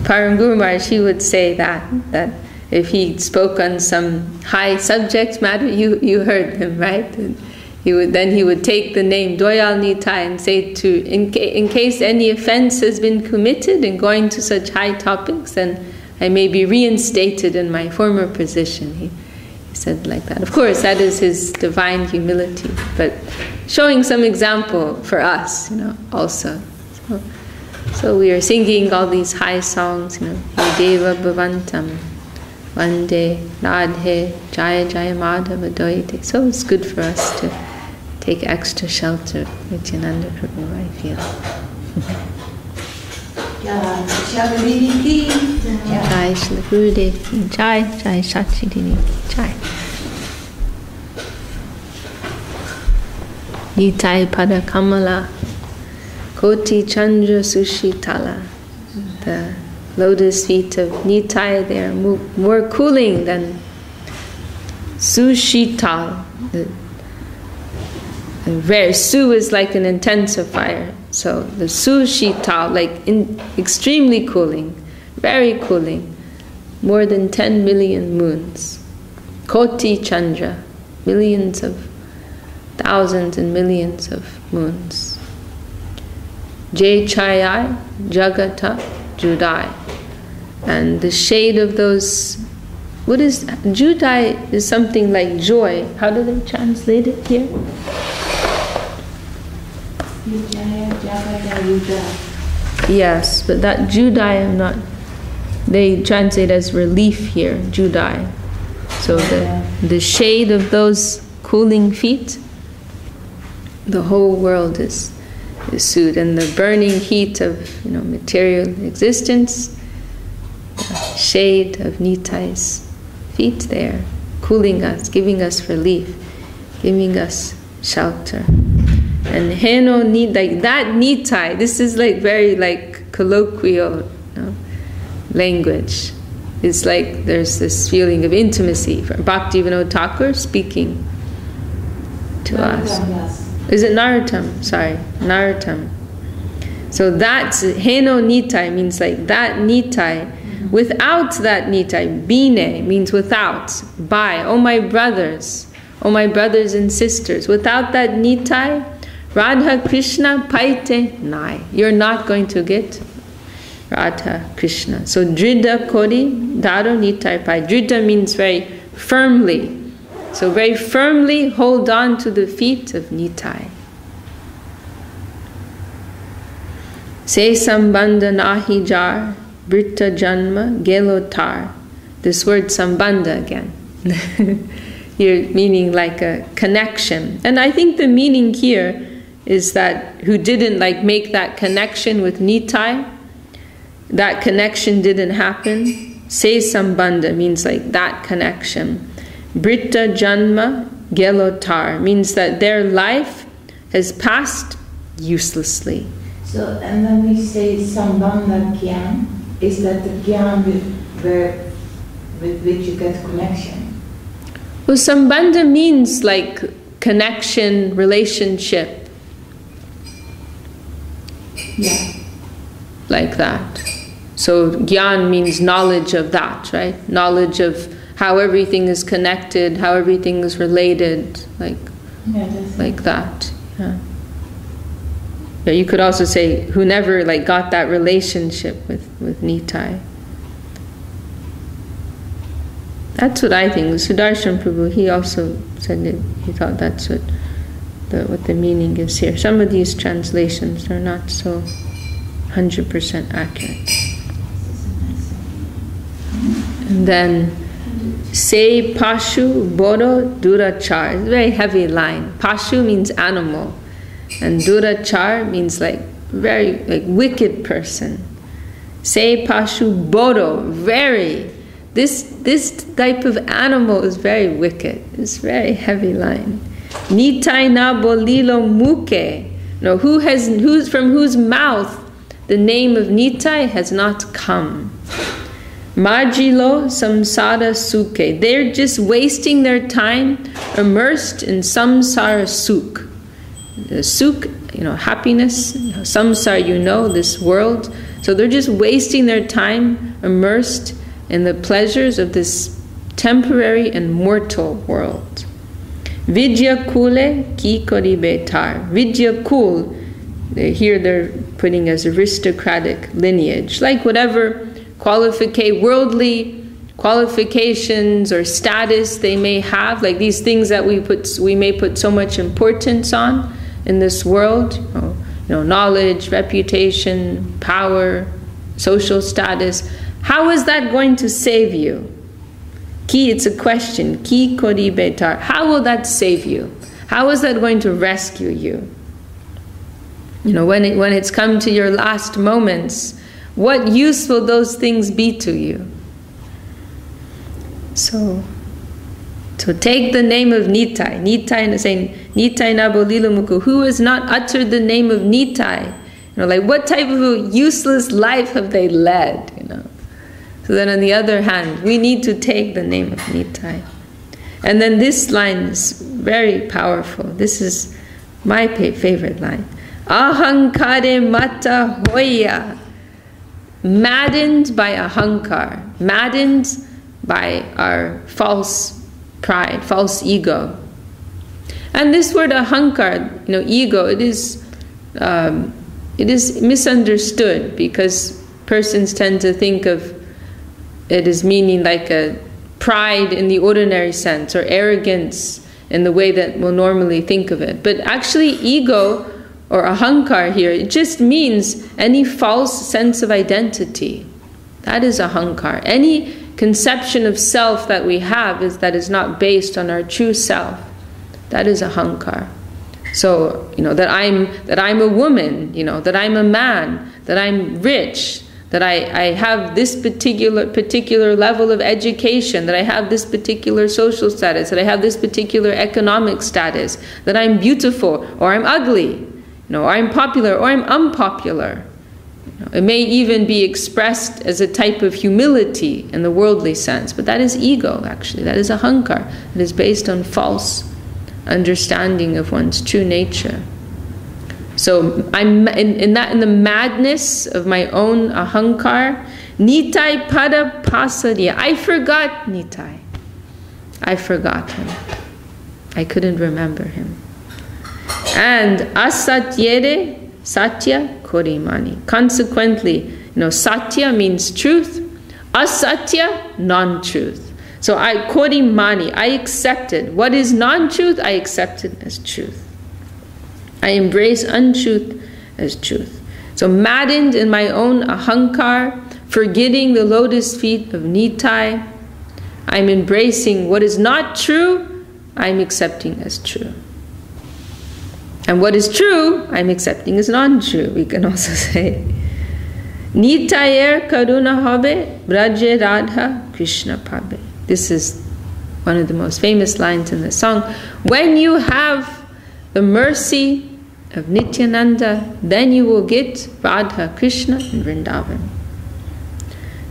Param Guru Maharaj, he would say that if he spoke on some high subject matter, you heard him, right? And he would take the name Doyal Nitai and say in case any offense has been committed in going to such high topics, then I may be reinstated in my former position. He said like that. Of course, that is his divine humility, but showing some example for us, also. So we are singing all these high songs, Deva Bhavantam, Vande, Radhe, Jaya Jaya Madhava Doite. So it's good for us to take extra shelter with Nityananda Prabhu, I feel. Jai Shri Gurudev, Jai Jai Ch.Ch. Jai. Nitai Pada Kamala, Koti Chandra Sushitala. The lotus feet of Nitai, they are more cooling than Sushital. Su is like an intensifier. So the Sushital, extremely cooling, very cooling, more than 10 million moons. Koti Chandra, millions of, thousands and millions of moons. Ch.Ch, Jagata, Judai. And the shade of those, what is, Judai is something like joy. How do they translate it here? Yes, but that Judai I'm not, they translate as relief here, Judai. So the shade of those cooling feet, the whole world is soothed, and the burning heat of material existence, the shade of Nitai's feet there, cooling us, giving us relief, giving us shelter. And Heno like that Nitai, this is very colloquial language. It's like there's this feeling of intimacy from Bhakti Vinod Thakur speaking to us. Yes. Is it Narottam? Sorry, Narottam. So that's Heno Nitai means like that Nitai. Without that Nitai, Bine means without, by. Oh my brothers and sisters, without that Nitai, Radha Krishna Paite Nai. You're not going to get Radha Krishna. So Dridha Kodi Daro Nitai Pai. Dridha means very firmly. So very firmly hold on to the feet of Nitai. Se Sambandha Nahi Jar, Britta Janma Gelotar. This word Sambandha again. Here meaning like a connection. And I think the meaning here is that who didn't make that connection with Nitai, that connection didn't happen. Se Sambandha means that connection. Britta Janma Gelotar means that their life has passed uselessly. So, and when we say Sambandha Gyan, is that the Gyan with which you get connection? Well, Sambandha means connection, relationship. Yeah. Like that. So Gyan means knowledge of that, right? Knowledge of how everything is connected, how everything is related, like that. Yeah. Yeah, you could also say who never got that relationship with Nitai. That's what I think. Sudarshan Prabhu, he also said that he thought that's what the meaning is here. Some of these translations are not so 100% accurate. And then Se Pashu Bodo Durachar. It's a very heavy line. Pashu means animal, and Durachar means very wicked person. Se Pashu Bodo, very. This type of animal is very wicked. It's a very heavy line. Nitai na bolilo muke. No, who's from whose mouth the name of Nitai has not come. Majilo samsara suke. They're just wasting their time immersed in samsara suk. Suk, happiness. Samsara, this world. So they're just wasting their time immersed in the pleasures of this temporary and mortal world. Vidya kule ki kori betar. Vidya kul, here they're putting as aristocratic lineage, like whatever worldly qualifications or status they may have, like these things that we may put so much importance on in this world, knowledge, reputation, power, social status. How is that going to save you? Ki, it's a question. Ki kori betar. How will that save you? How is that going to rescue you? When it's come to your last moments, what use will those things be to you? So take the name of Nitai. Nitai is saying, Nitai nabo lila muku. Who has not uttered the name of Nitai? Like what type of a useless life have they led? So then on the other hand, we need to take the name of Nitai. And then this line is very powerful. This is my favorite line. Ahankare mata hoya. Maddened by ahankar. Maddened by our false pride, false ego. And this word ahankar, ego, it is misunderstood because persons tend to think of it as meaning like a pride in the ordinary sense or arrogance in the way that we'll normally think of it. But actually ego or ahankar here, it just means any false sense of identity. That is ahankar. Any conception of self that we have that is not based on our true self. That is ahankar. So, that I'm a woman, that I'm a man, that I'm rich, that I have this particular level of education, that I have this particular social status, that I have this particular economic status, that I'm beautiful or I'm ugly, or I'm popular or I'm unpopular. It may even be expressed as a type of humility in the worldly sense, but that is ego, actually. That is ahankar. It is based on false understanding of one's true nature. So I'm in the madness of my own ahankar. Nitai pada pasadiya. I forgot Nitai. I forgot him. I couldn't remember him. And asatyere satya korimani. Consequently, satya means truth. Asatya, non-truth. So korimani, I accepted. What is non-truth, I accepted as truth. I embrace untruth as truth. So maddened in my own ahankar, forgetting the lotus feet of Nitai, I'm embracing what is not true, I'm accepting as true. And what is true, I'm accepting as non-true, we can also say. Nitayer karuna habe, braje radha krishna pabe. This is one of the most famous lines in the song. When you have the mercy of Nityananda, then you will get Radha, Krishna, and Vrindavan.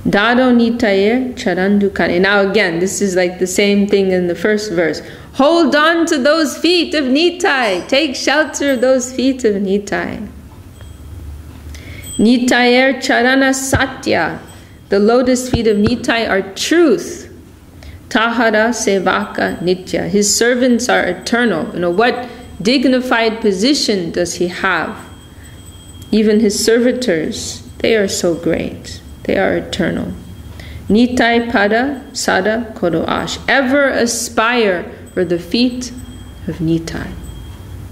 Dado Nitayer charandu kare. Now again, this is like the same thing in the first verse. Hold on to those feet of Nitai. Take shelter of those feet of Nitai. Nitayer charana satya. The lotus feet of Nitai are truth. Tahara sevaka nitya. His servants are eternal. What dignified position does he have? Even his servitors, they are so great. They are eternal. Nitai pada sada kodoash. Ever aspire for the feet of Nitai.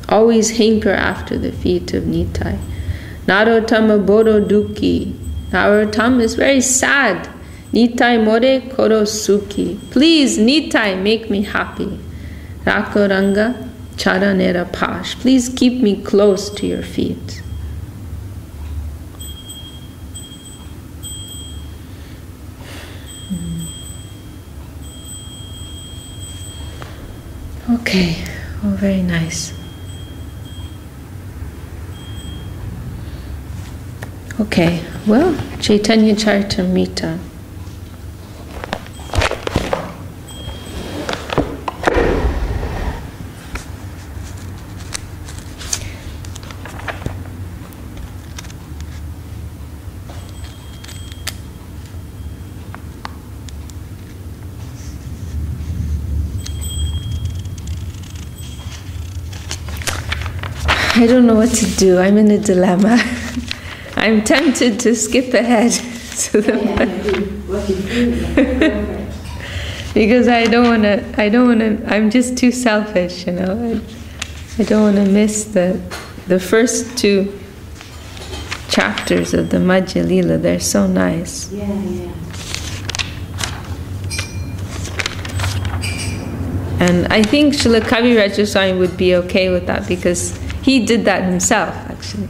Always hanker after the feet of Nitai. Narottama bodo duki. Narottam is very sad. Nitai more koro suki. Please, Nitai, make me happy. Rakoranga charanera pash. Please keep me close to your feet. Okay, oh, very nice. Okay, well, Chaitanya Charitamrita. I don't know what to do. I'm in a dilemma. I'm tempted to skip ahead to the because I don't want to, I'm just too selfish, you know. I don't want to miss the first two chapters of the Madhya Lila. They're so nice. Yeah. And I think Srila Kaviraj Goswami would be okay with that because he did that himself, actually.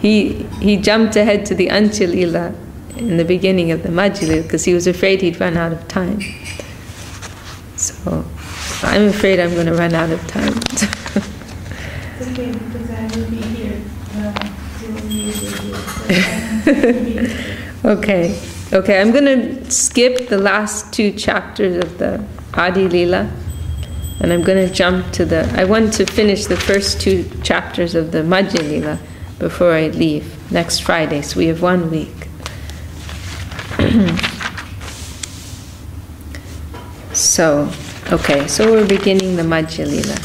He jumped ahead to the Antya Lila in the beginning of the Madhya Lila because he was afraid he'd run out of time. So I'm afraid I'm going to run out of time. It's okay because I will be here. Okay, I'm going to skip the last two chapters of the Adi Lila, and I'm going to jump to I want to finish the first two chapters of the Madhya Lila before I leave next Friday, so we have 1 week. So we're beginning the Madhya Lila.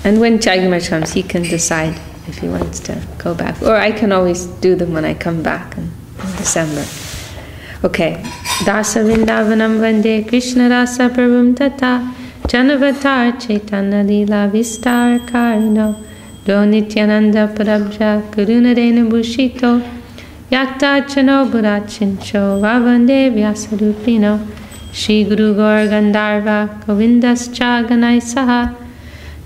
And when Chaitanya comes, he can decide if he wants to go back. Or I can always do them when I come back in December. Okay. Dasa Vrindavanam Vande Krishna Rasa Prabhum Tata Janavatar Chaitanya Lila Vistar Karino Do Nityananda Parabja Karunarena Bhushito Yakta Chano Burachincho Vavande Vyasadupino Shri Guru Gaur Gandharva Govindas Chaganai Saha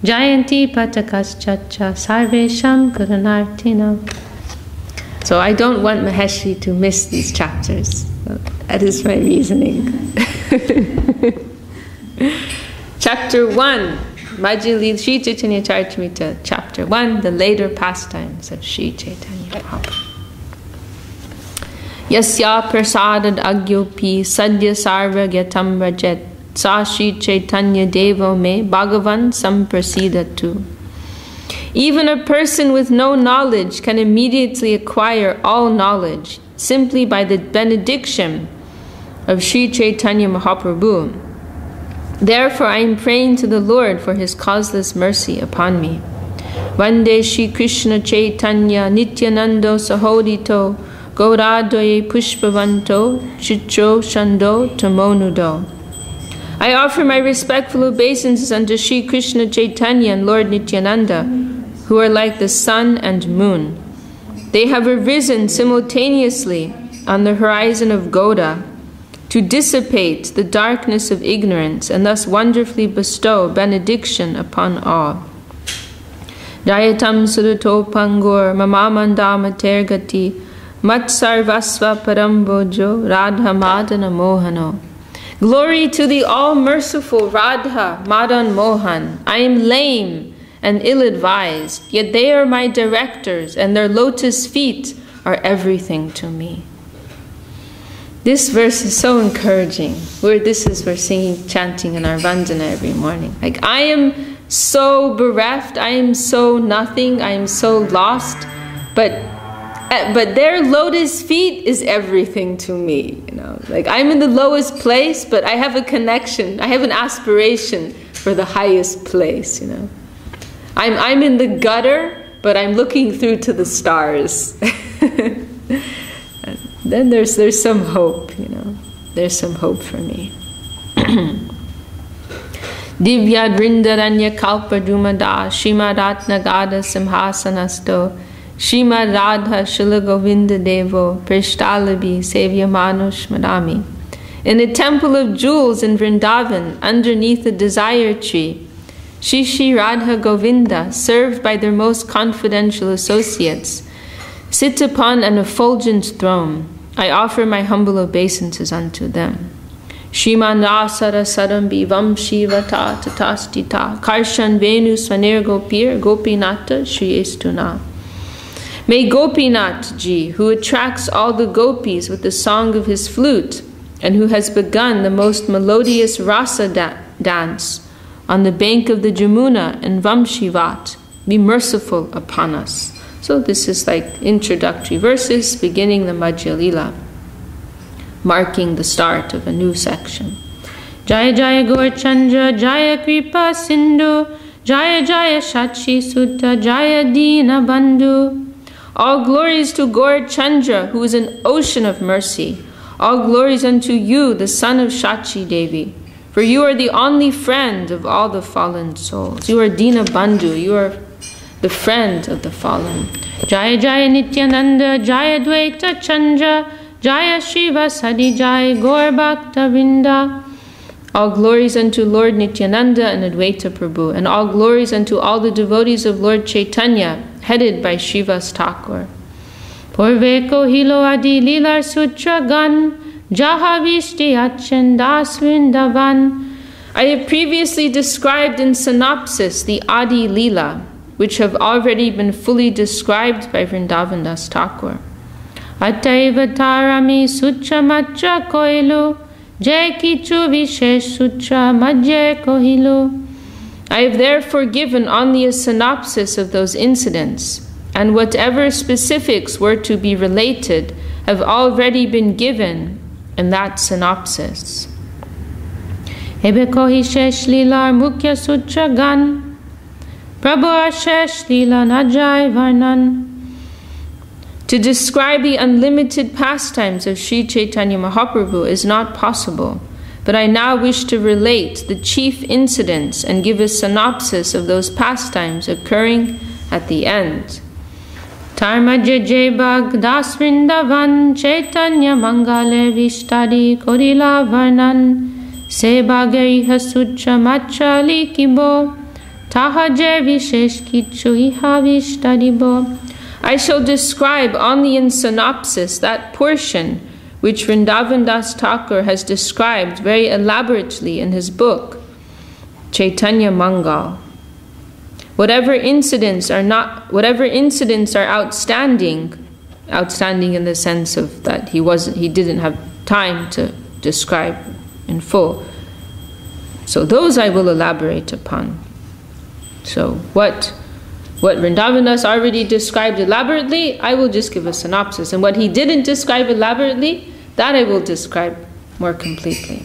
Jayanti Patakas Ch.Ch Sarvesham Gurunartino. So I don't want Maheshi to miss these chapters. That is my reasoning. Chapter 1, Madhya Lila, Sri Chaitanya Charitamrita, Chapter 1, the later pastimes of Sri Chaitanya Mahaprabhu. Yasya prasadad agyopi sadya sarva gyatam rajet sa Sri Chaitanya Devo me Bhagavan samprasidatu. Even a person with no knowledge can immediately acquire all knowledge simply by the benediction of Sri Chaitanya Mahaprabhu. Therefore I am praying to the Lord for his causeless mercy upon me. Vande Shri Krishna Chaitanya Nityanando Sahodito Gauradoye Pushpavanto Ch.Ch Shando Tamonudo. I offer my respectful obeisances unto Sri Krishna Chaitanya and Lord Nityananda, who are like the sun and moon. They have arisen simultaneously on the horizon of Gauda to dissipate the darkness of ignorance and thus wonderfully bestow benediction upon all. Jayatam Sudato Pangur Mamamandama Tergati Matsarvasva Parambojo Radha Madana Mohano. Glory to the all-merciful Radha Madan Mohan. I am lame and ill-advised, yet they are my directors, and their lotus feet are everything to me. This verse is so encouraging. We're singing, chanting in our Vandana every morning. Like, I am so bereft, I am so nothing, I am so lost, but their lotus feet is everything to me, you know. Like, I'm in the lowest place, but I have a connection, I have an aspiration for the highest place, you know. I'm in the gutter, but I'm looking through to the stars. Then there's some hope, you know. There's some hope for me. Divya Drindaranya Kalpadumada Shimaratna Gada Simhasanasto Shrimad Radha Shila Govinda Devo Prishtalabi Sevya Manush Madami. In a temple of jewels in Vrindavan, underneath a desire tree, Shri Radha Govinda, served by their most confidential associates, sit upon an effulgent throne. I offer my humble obeisances unto them. Shriman Rasara Sarambi Vamshi Vata Tatastita Karshan Venu Svanir Gopir Gopinata Shri Estuna. May Gopinath Ji, who attracts all the gopis with the song of his flute, and who has begun the most melodious rasa dance on the bank of the Jamuna and Vamshivat, be merciful upon us. So this is like introductory verses beginning the Madhya Lila, marking the start of a new section. Jaya Jaya Gaur Chandra, Jaya Kripa Sindhu, Jaya Jaya Ch.Ch Sutta, Jaya Dina Bandhu. All glories to Gaur Chandra, who is an ocean of mercy. All glories unto you, the son of Ch.Ch Devi. For you are the only friend of all the fallen souls. You are Dina Bandhu, you are the friend of the fallen. Jaya Jaya Nityananda, Jaya Dvaita Chandra, Jaya Shiva Sadi, Jaya Gaur Bhakta Vrinda. All glories unto Lord Nityananda and Advaita Prabhu, and all glories unto all the devotees of Lord Chaitanya, headed by Srivas Thakur. Purve kohilo adi lilar sutra gan, jaha vishti achen das vrindavan. I have previously described in synopsis the Adi Lila, which have already been fully described by Vrindavan Das Thakur. Ataiva tarami sutra matra koilu, jai kichu vishesh sutra madhya kohilu. I have therefore given only a synopsis of those incidents, and whatever specifics were to be related have already been given in that synopsis. Ebe kohi shesh lilar mukhya sutra gan, Prabhu ashesh lila najai varnan. To describe the unlimited pastimes of Sri Chaitanya Mahaprabhu is not possible, but I now wish to relate the chief incidents and give a synopsis of those pastimes occurring at the end. Tarmaje Jebag Das Vrindavan Chaitanya Mangale Vishtadi Kodila Varnan Sebagariha Sutra Matra Likibo Tahaje Vishesh Kichu Iha Vishtadibo. I shall describe only in synopsis that portion which Vrindavan Das Thakur has described very elaborately in his book, Chaitanya Mangal. Whatever incidents are outstanding in the sense of that he didn't have time to describe in full. So those I will elaborate upon. So what Vrindavan Das already described elaborately, I will just give a synopsis. And what he didn't describe elaborately, that I will describe more completely.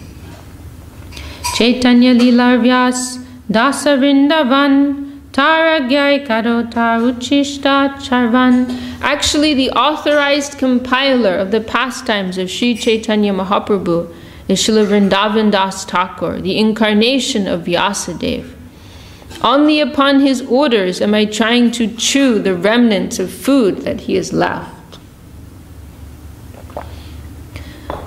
Chaitanya Lilar Vyas Dasa Vrindavan Taragyai Karotar Uchishta Charvan. Actually, the authorized compiler of the pastimes of Sri Chaitanya Mahaprabhu is Srila Vrindavan Das Thakur, the incarnation of Vyasadeva. Only upon his orders am I trying to chew the remnants of food that he has left.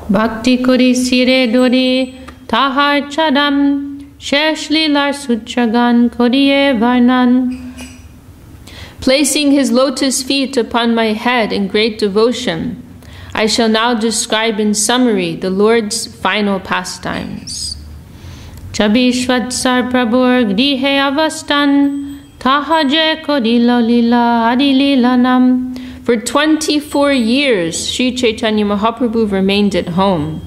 Bhakti kuri sire dori tahar chadam shesh lilar sutragan koriye varnan. Placing his lotus feet upon my head in great devotion, I shall now describe in summary the Lord's final pastimes. Chabishvatsar Prabhur Grihe Avastan Tahaje Kodila Lila Adi Lila Nam. For 24 years, Sri Chaitanya Mahaprabhu remained at home,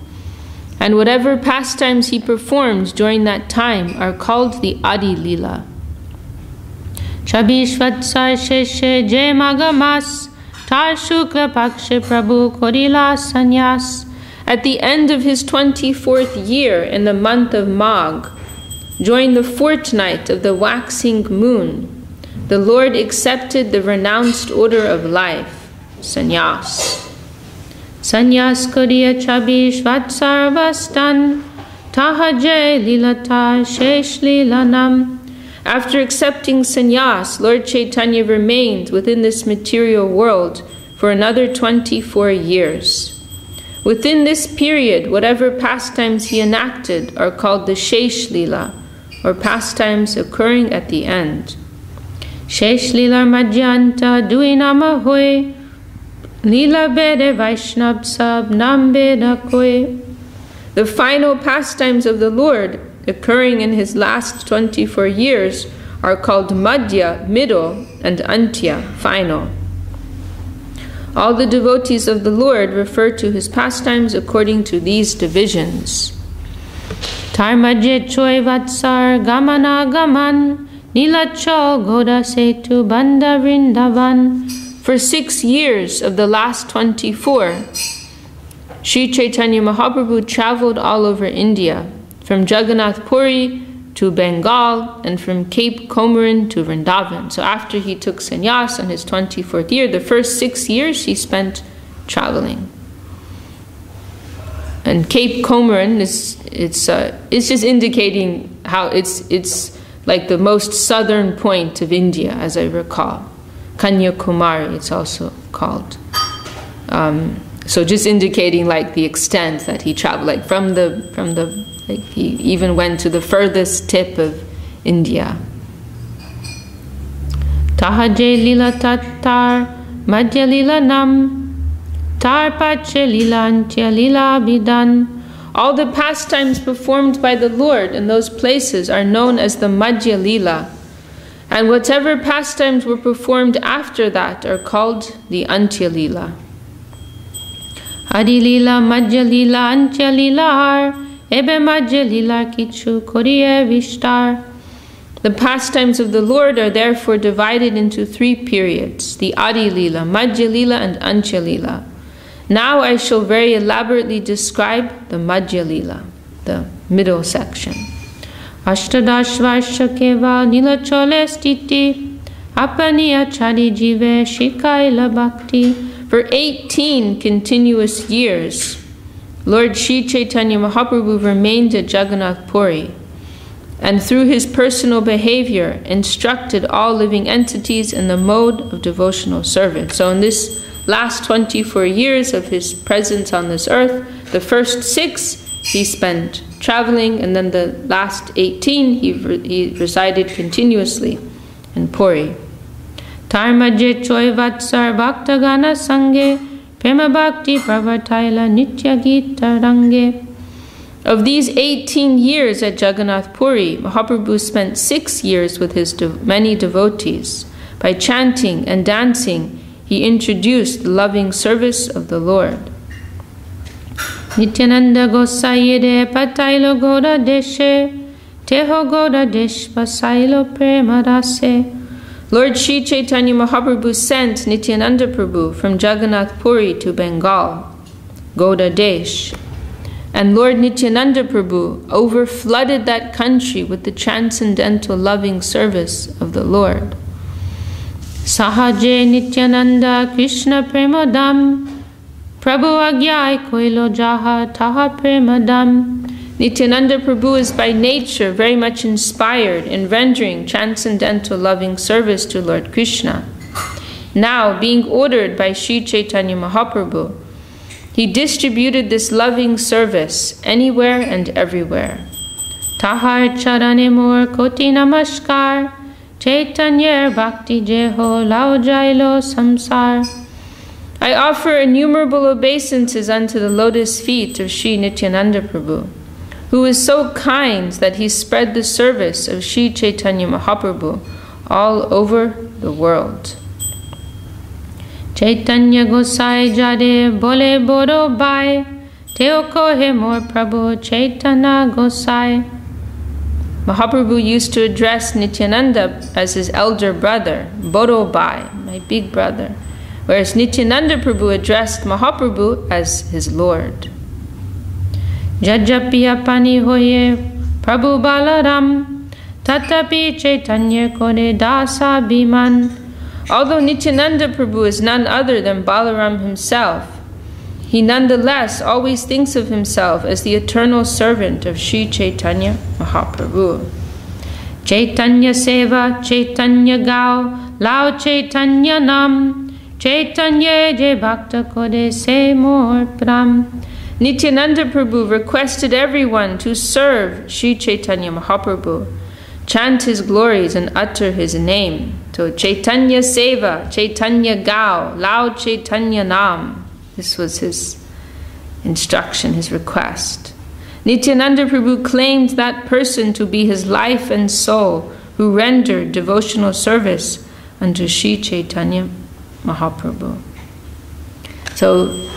and whatever pastimes he performed during that time are called the Adi Lila. Chabishvatsar Ch.Ch Jai Magamas Tar Shukla Pakshe Prabhu Kodila Sanyas. At the end of his 24th year in the month of Magh, during the fortnight of the waxing moon, the Lord accepted the renounced order of life, sannyas. Sannyas koriya chabish vatsar vastan, tahaje lilatar shesh lilanam. After accepting sannyas, Lord Chaitanya remained within this material world for another 24 years. Within this period, whatever pastimes he enacted are called the Shesh Lila, or pastimes occurring at the end. Shesh Lila Madhyanta Duinama Hoy, Lila Bede Vaishnab Sab Nam Beda Koy. The final pastimes of the Lord, occurring in his last 24 years, are called Madhya, middle, and Antya, final. All the devotees of the Lord refer to his pastimes according to these divisions. Tarmaje Choi Vatsar Gamana Gaman Nilacho Goda Setu Banda Vrindavan. For 6 years of the last 24, Sri Chaitanya Mahaprabhu traveled all over India, from from Jagannath Puri to Bengal, and from Cape Comorin to Vrindavan. So after he took sannyas on his 24th year, the first 6 years he spent traveling. And Cape Comorin it's just indicating how it's like the most southern point of India, as I recall. Kanyakumari, it's also called. So just indicating like the extent that he traveled, like from the like he even went to the furthest tip of India. Tahaje lila tattar madhya lila nam tar pache lila antya lila bidan. All the pastimes performed by the Lord in those places are known as the Madhya Lila, and whatever pastimes were performed after that are called the Antya Lila. Adi Lila, Madhya Lila, Antya Lila har, ebe Madhya Lila kichu koriye vishtar. The pastimes of the Lord are therefore divided into 3 periods, the Adi Lila, Madhya Lila, and Antya Lila. Now I shall very elaborately describe the Madhya Lila, the middle section. Ashtadash Varshakeva Nila Chole Stiti Apaniya Chadi Jive Shikaila Bhakti. For 18 continuous years, Lord Sri Chaitanya Mahaprabhu remained at Jagannath Puri, and through his personal behavior instructed all living entities in the mode of devotional service. So in this last 24 years of his presence on this earth, the first 6 he spent traveling, and then the last 18 he resided continuously in Puri. Tarmaje choy vatsar bhaktagana sange prema bhakti pravartaila nitya gita range. Of these 18 years at Jagannath Puri, Mahaprabhu spent 6 years with his many devotees. By chanting and dancing, he introduced the loving service of the Lord. Nityananda Gosayede Patailo Goda Deshe Teho Goda Desh Pasailo Premadase. Lord Sri Chaitanya Mahaprabhu sent Nityananda Prabhu from Jagannath Puri to Bengal, Goda Desh. And Lord Nityananda Prabhu overflooded that country with the transcendental loving service of the Lord. Sahaje Nityananda Krishna Premadam Prabhu Agyai Koilo Jaha Taha Premadam. Nityananda Prabhu is by nature very much inspired in rendering transcendental loving service to Lord Krishna. Now, being ordered by Sri Chaitanya Mahaprabhu, he distributed this loving service anywhere and everywhere. Tahar Charane Mor Koti Namaskar Chaitanya Bhakti Jeho Lao Jailo Samsar. I offer innumerable obeisances unto the lotus feet of Sri Nityananda Prabhu, who is so kind that he spread the service of Sri Chaitanya Mahaprabhu all over the world. Chaitanya Gosai Jade Bole Boro Bai Teo Kohe Mor Prabhu Chaitanya Gosai. Mahaprabhu used to address Nityananda as his elder brother, Boro Bai, my big brother, whereas Nityananda Prabhu addressed Mahaprabhu as his Lord. Jajapi apani hoye Prabhu Balaram Tatapi Chaitanya Kore Dasa Biman. Although Nityananda Prabhu is none other than Balaram himself, he nonetheless always thinks of himself as the eternal servant of Sri Chaitanya Mahaprabhu. Chaitanya Seva, Chaitanya Gao, Lao Chaitanya Nam, Chaitanya Je Bhakta Kode Se Mor Pram. Nityananda Prabhu requested everyone to serve Sri Chaitanya Mahaprabhu, chant his glories and utter his name. So Chaitanya Seva, Chaitanya Gao, Lao Chaitanya Nam. This was his instruction, his request. Nityananda Prabhu claimed that person to be his life and soul, who rendered devotional service unto Sri Chaitanya Mahaprabhu. So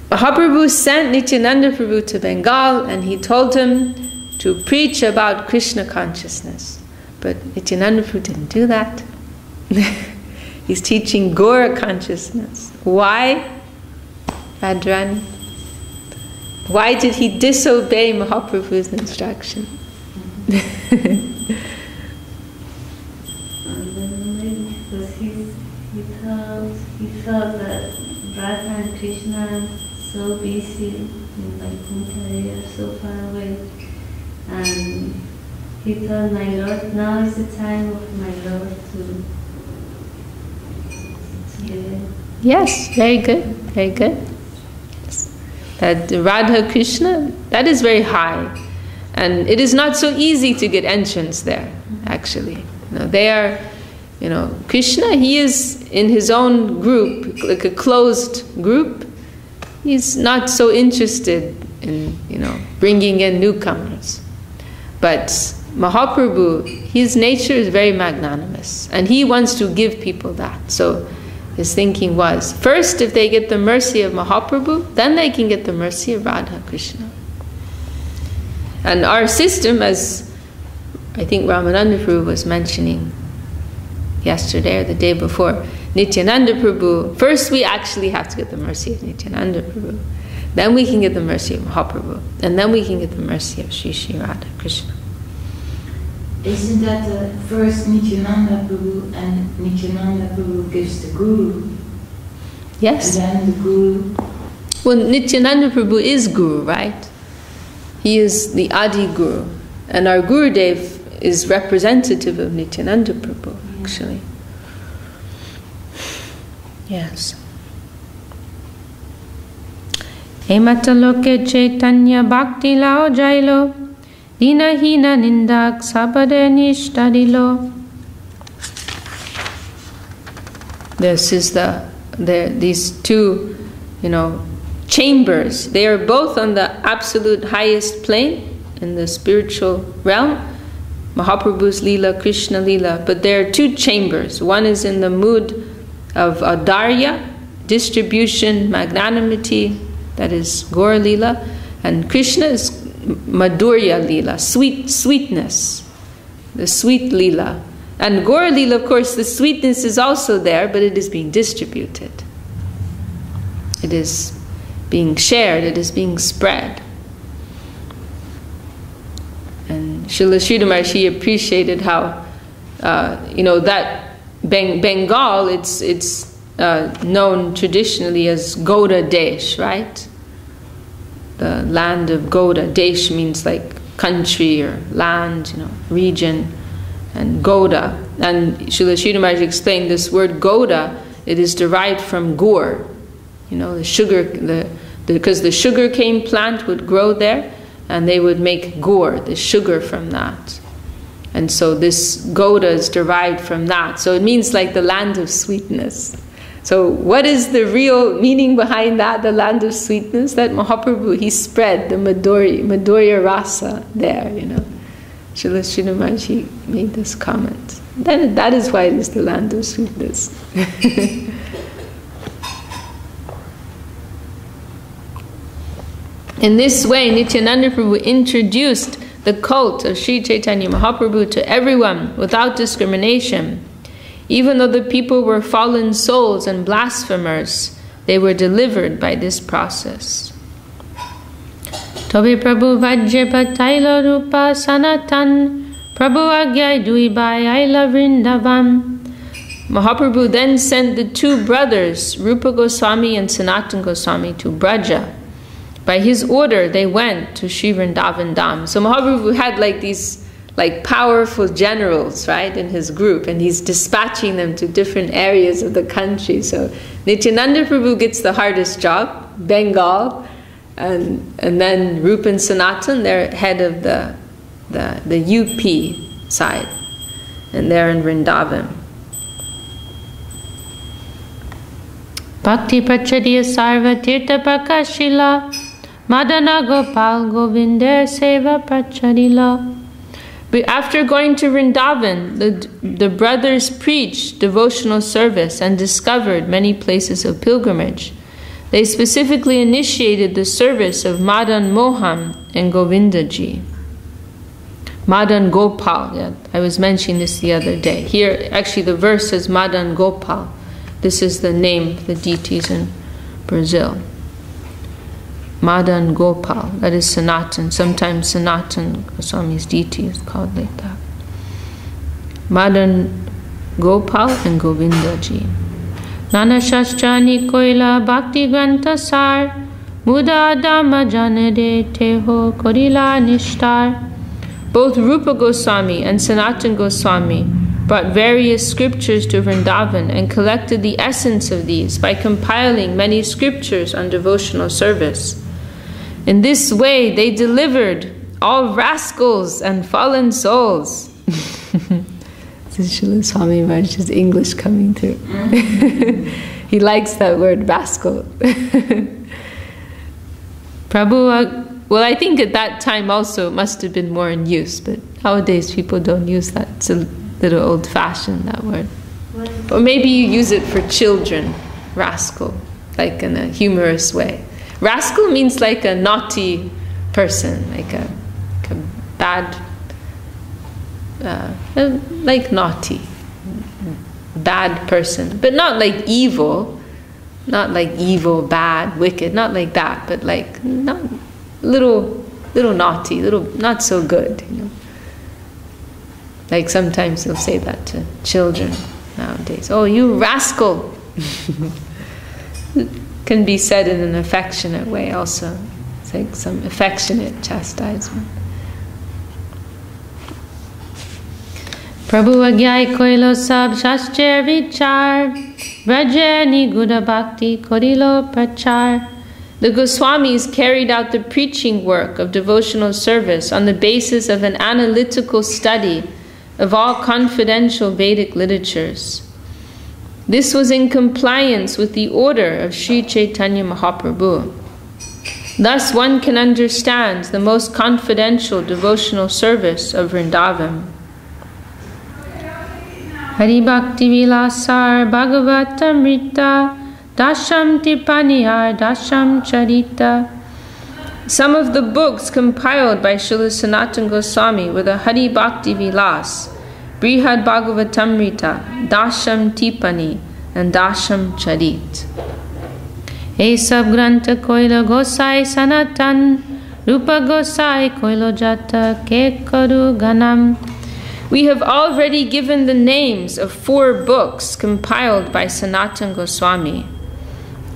Mahaprabhu sent Nityananda Prabhu to Bengal, and he told him to preach about Krishna consciousness. But Nityananda Prabhu didn't do that. He's teaching Gaura consciousness. Why, Radharani? Why did he disobey Mahaprabhu's instruction? Because he felt that Radha and Krishna are so busy in Vaikuntha, they are so far away. And he thought, my Lord, now is the time of my Lord to give it. Yes, very good, very good. That Radha Krishna, that is very high. And it is not so easy to get entrance there, actually. They are, Krishna, he is in his own group, like a closed group. He's not so interested in, bringing in newcomers. But Mahaprabhu, his nature is very magnanimous, and he wants to give people that. So his thinking was, first, if they get the mercy of Mahaprabhu, then they can get the mercy of Radha Krishna. And our system, as I think Ramananda Prabhu was mentioning yesterday or the day before, Nityananda Prabhu, first we actually have to get the mercy of Nityananda Prabhu. Then we can get the mercy of Mahaprabhu. And then we can get the mercy of Sri Sri Radha Krishna. Isn't that first Nityananda Prabhu, and Nityananda Prabhu gives the Guru? Yes. And then the Guru... Well, Nityananda Prabhu is Guru, right? He is the Adi Guru. And our Gurudev is representative of Nityananda Prabhu, actually. Yes. Emata loke Chaitanya Bhakti lao jailo Dina hina nindak sabade nishtadilo. This is these two, chambers. They are both on the absolute highest plane in the spiritual realm. Mahaprabhu's Lila, Krishna Lila. But there are two chambers. One is in the mood of Audarya, distribution, magnanimity, that is Gaur Lila. And Krishna is Madhurya Lila, sweetness, the sweet Lila. And Gaur Lila, of course, the sweetness is also there, but it is being distributed. It is being shared, it is being spread. And Srila Sridhar Maharshi appreciated how, that Bengal, it's known traditionally as Gauda Desh, right? The land of Gauda. Desh means like country or land, region. And Gauda. And Srila Sridhar Maharshi explained this word Gauda, it is derived from gur. The sugar, because the sugarcane plant would grow there, and they would make gur, the sugar from that. And so this Gauda is derived from that. So it means like the land of sweetness. So what is the real meaning behind that, the land of sweetness? That Mahaprabhu, he spread the Madhurya Rasa there, Srila Sridhar Maharshi made this comment. Then that is why it is the land of sweetness. In this way, Nityananda Prabhu introduced the cult of Sri Chaitanya Mahaprabhu to everyone without discrimination. Even though the people were fallen souls and blasphemers, they were delivered by this process. Tobi Prabhu Vajje Pataila Rupa Sanatan Prabhu Agyai Duibai Aila Vrindavan. Mahaprabhu then sent the two brothers, Rupa Goswami and Sanatan Goswami, to Braja. By his order, they went to Sri Vrindavan Dham. So Mahaprabhu had these powerful generals, right, in his group, and he's dispatching them to different areas of the country. So Nityananda Prabhu gets the hardest job, Bengal, and then Rupa and Sanatan, they're head of the UP side, and they're in Vrindavan. Bhakti Prachadiya Sarva Tirtha Prakashila Madana Gopal Govinder Seva Prachadila. But after going to Vrindavan, the brothers preached devotional service and discovered many places of pilgrimage. They specifically initiated the service of Madan Mohan and Govindaji. Madan Gopal, yeah, I was mentioning this the other day. Here, actually the verse says Madan Gopal. This is the name of the deities in Brazil. Madan Gopal, that is Sanatan. Sometimes Sanatan Goswami's deity is called like that. Madan Gopal and Govinda ji. Nana Shastrani Koila Bhakti Grantha Sar Muda Dhamma Janade Teho Korila Nishtar. Both Rupa Goswami and Sanatan Goswami brought various scriptures to Vrindavan and collected the essence of these by compiling many scriptures on devotional service. In this way, they delivered all rascals and fallen souls. This is Srila Swami Maharaj's English coming through. He likes that word, rascal. Prabhu, well, I think at that time also it must have been more in use, but nowadays people don't use that. It's a little old-fashioned, that word. Or maybe you use it for children, rascal, like in a humorous way. Rascal means like a naughty person, like a bad, like naughty, bad person, but not like evil, bad, wicked, not like that, but like not little naughty, little not so good, you know. Like sometimes they'll say that to children nowadays. Oh, you rascal! Can be said in an affectionate way also. It's like some affectionate chastisement. Prabhu agyai koilo sab shastre vichar vrajani guda bhakti korilo prachar. The Goswamis carried out the preaching work of devotional service on the basis of an analytical study of all confidential Vedic literatures. This was in compliance with the order of Sri Chaitanya Mahaprabhu. Thus one can understand the most confidential devotional service of Vrindavan. Hari Bhakti Vilasar Bhagavatamrita Dasham Tipaniyar Dasham Charita. Some of the books compiled by Srila Sanatana Goswami were the Hari Bhakti Vilas, Brihad Bhagavatamrita, Dasham Tipani, and Dasham Charit. Ei sab granta koilo Gosai Sanatan, Rupa Gosai koilo jata ke karu ganam. We have already given the names of 4 books compiled by Sanatana Goswami.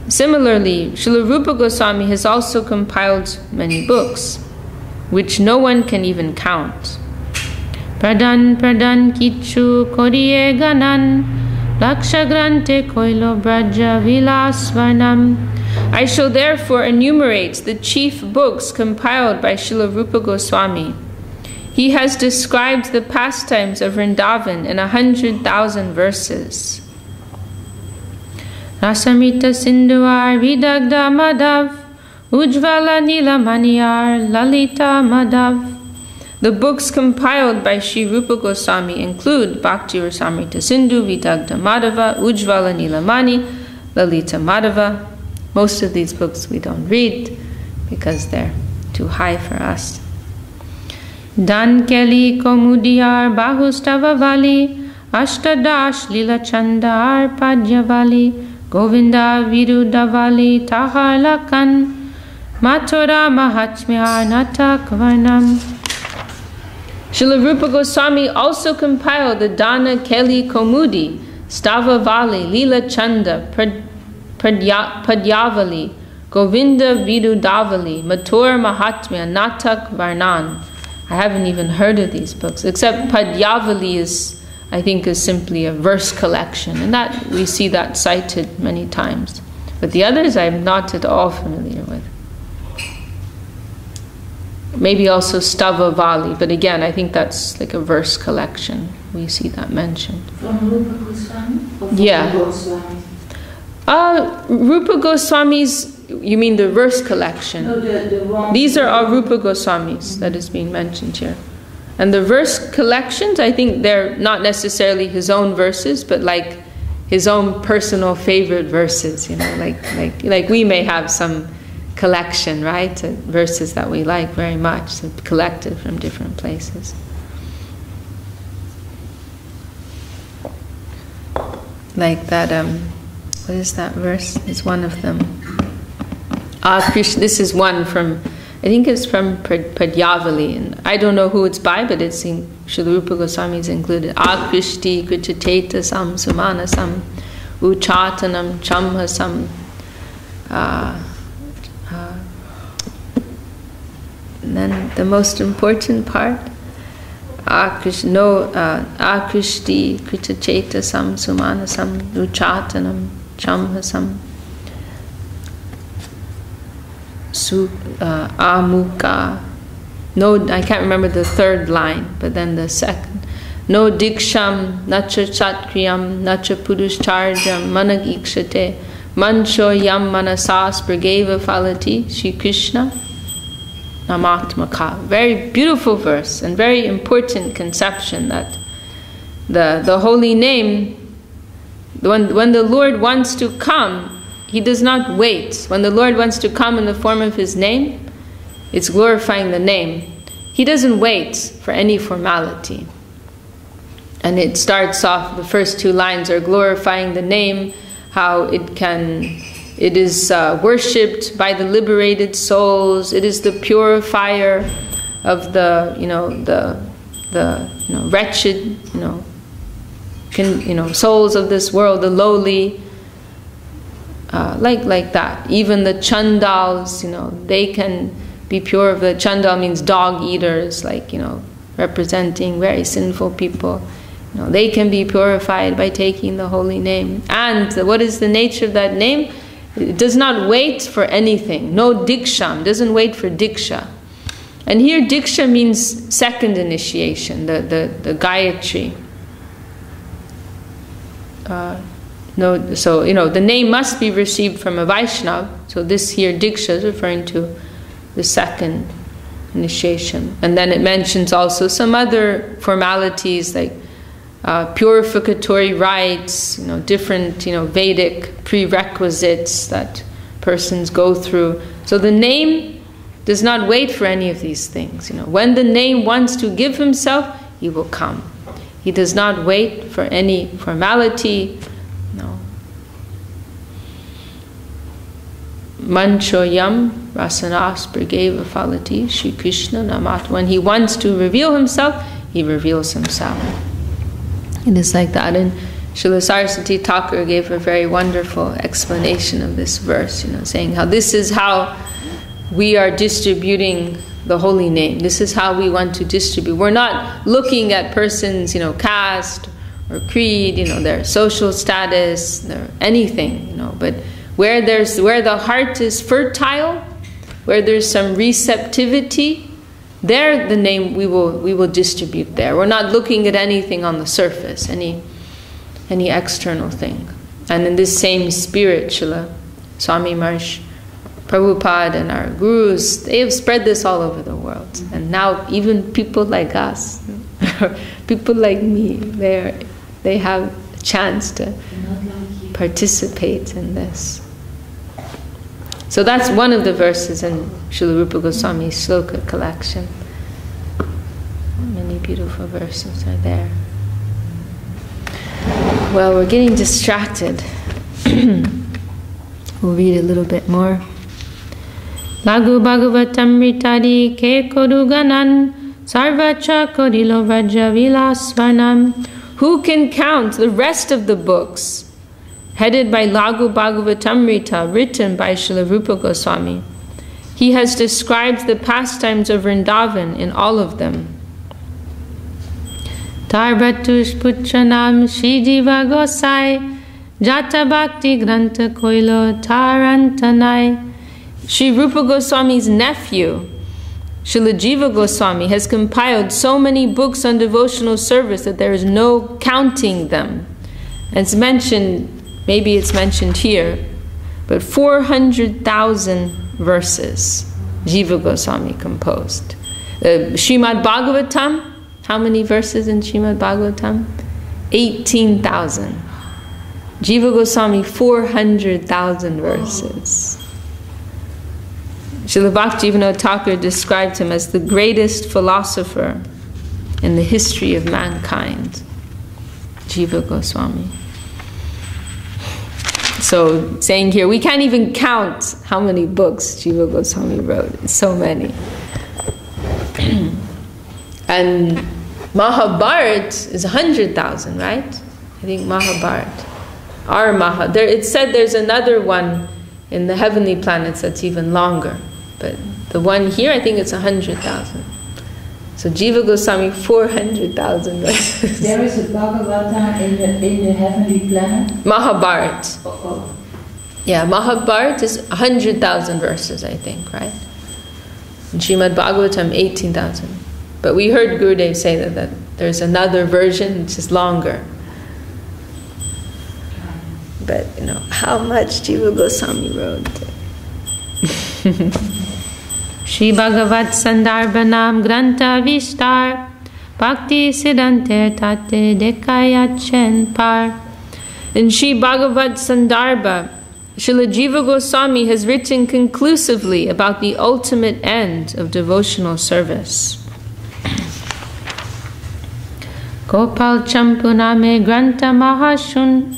Similarly, Srila Rupa Goswami has also compiled many books, which no one can even count. Pradhan Pradhan Kichu Koriye Ganan Laksha Grante Koilo Braja Vilas Varnam. I shall therefore enumerate the chief books compiled by Srila Rupa Goswami. He has described the pastimes of Vrindavan in 100,000 verses. Rasamrita Sindhuar Vidagda Madhav Ujvala Nila Maniyar Lalita Madhav. The books compiled by Sri Rupa Goswami include Bhakti Rasamrita Sindhu, Vidagda Madhava, Ujvala Nilamani, Lalita Madhava. Most of these books we don't read because they're too high for us. Dan Keli Komudiyar Bahustavavali, Ashtadash Lila Chandar Padyavali, Govinda Virudavali Tahar Lakan, Mathura Mahatmyar Natak Varnam. Srila Rupa Goswami also compiled the Dana Keli Komudi, Stavavali, Lila Chanda, Padyavali, Govinda Virudavali, Mathura Mahatmya, Natak Varnan. I haven't even heard of these books, except Padyavali is, I think, is simply a verse collection, and that we see that cited many times. But the others I'm not at all familiar with. Maybe also Stavavali, but again, I think that's like a verse collection. We see that mentioned. From Rupa Goswami? Or from Yeah. Goswami? Rupa Goswami's, you mean the verse collection? No, the one. These are all Rupa Goswamis that is being mentioned here. And the verse collections, I think they're not necessarily his own verses, but like his own personal favorite verses, you know, like we may have some collection, right? Verses that we like very much, so collected from different places. Like that, what is that verse? It's one of them. Krishna, this is one from, I think it's from Padyavali, and I don't know who it's by, but it's in Srila Rupa Goswami's included. Akrishti Krichachetasam Sumanasam Uchatanam Chamhasam. And then the most important part, Akrishti Krichachetasam Sumanasam Uchatanam Chamhasam Amuka. No, I can't remember the third line, but then the second. No diksham, nacha chatkriyam, nacha puruscharjam, managikshate, mancho yam manasas brigeva falati, Shri Krishna namatmaka. Very beautiful verse and very important conception that the holy name, when the Lord wants to come, He does not wait. When the Lord wants to come in the form of His name, it's glorifying the name. He doesn't wait for any formality. And it starts off, the first two lines are glorifying the name, how it is worshipped by the liberated souls. It is the purifier of the wretched, souls of this world, the lowly. Like that. Even the chandals, they can be pure. The chandal means dog eaters, representing very sinful people. They can be purified by taking the holy name. And what is the nature of that name? It does not wait for anything. No diksham, doesn't wait for diksha. And here diksha means second initiation, the Gayatri. The name must be received from a Vaishnava. So this here, Diksha, is referring to the second initiation. And then it mentions also some other formalities like purificatory rites, different, Vedic prerequisites that persons go through. So the name does not wait for any of these things. When the name wants to give himself, he will come. He does not wait for any formality. Manchoyam rasanas brigeva falati Shri Krishna namat. When he wants to reveal himself, he reveals himself. It is like that. And Srila Saraswati Thakur gave a very wonderful explanation of this verse, saying how this is how we are distributing the holy name. This is how we want to distribute. We're not looking at persons, caste or creed, their social status, their anything, but where the heart is fertile, where there's some receptivity, there the name we will distribute there. We're not looking at anything on the surface, any external thing. And in this same spirit, Srila Swami Maharaj Prabhupada and our gurus, they have spread this all over the world. And now even people like us, people like me, they have a chance to participate in this. So that's one of the verses in Srila Rupa Goswami's Sloka collection. Many beautiful verses are there. Well, we're getting distracted. We'll read a little bit more. Lagu Bhagavatamritadi ke koruganan sarvacha korilo vajavilasvanam. Who can count the rest of the books headed by Lagu Bhagavatamrita, written by Srila Rupa Goswami? He has described the pastimes of Vrindavan in all of them. Tarbatush Putranam Shrijiva Gosai Jata Bhakti Granta Koilo Tarantanai. Sri Rupa Goswami's nephew, Srila Jiva Goswami, has compiled so many books on devotional service that there is no counting them. And it's mentioned, maybe it's mentioned here, but 400,000 verses Jiva Goswami composed. Srimad Bhagavatam, how many verses in Srimad Bhagavatam? 18,000. Jiva Goswami, 400,000 verses. Srila Bhaktivinoda Thakur described him as the greatest philosopher in the history of mankind. Jiva Goswami. So saying here, we can't even count how many books Jiva Goswami wrote. It's so many. And Mahabharata is 100,000, right? I think Mahabharata. It said there's another one in the heavenly planets that's even longer. But the one here, I think it's 100,000. So Jiva Goswami, 400,000 verses. There is a Bhagavata in the heavenly planet? Mahabharata. Oh. Yeah, Mahabharata is 100,000 verses, I think, right? And Srimad Bhagavatam, 18,000. But we heard Gurudev say that there's another version which is longer. But, how much Jiva Goswami wrote. Shri Bhagavat Sandarbhanam Granta Vishtar Bhakti Siddhante Tate Dekayachen Par. In Shri Bhagavat Sandarbha, Srila Jiva Goswami has written conclusively about the ultimate end of devotional service. Gopal Champuname Granta Mahashur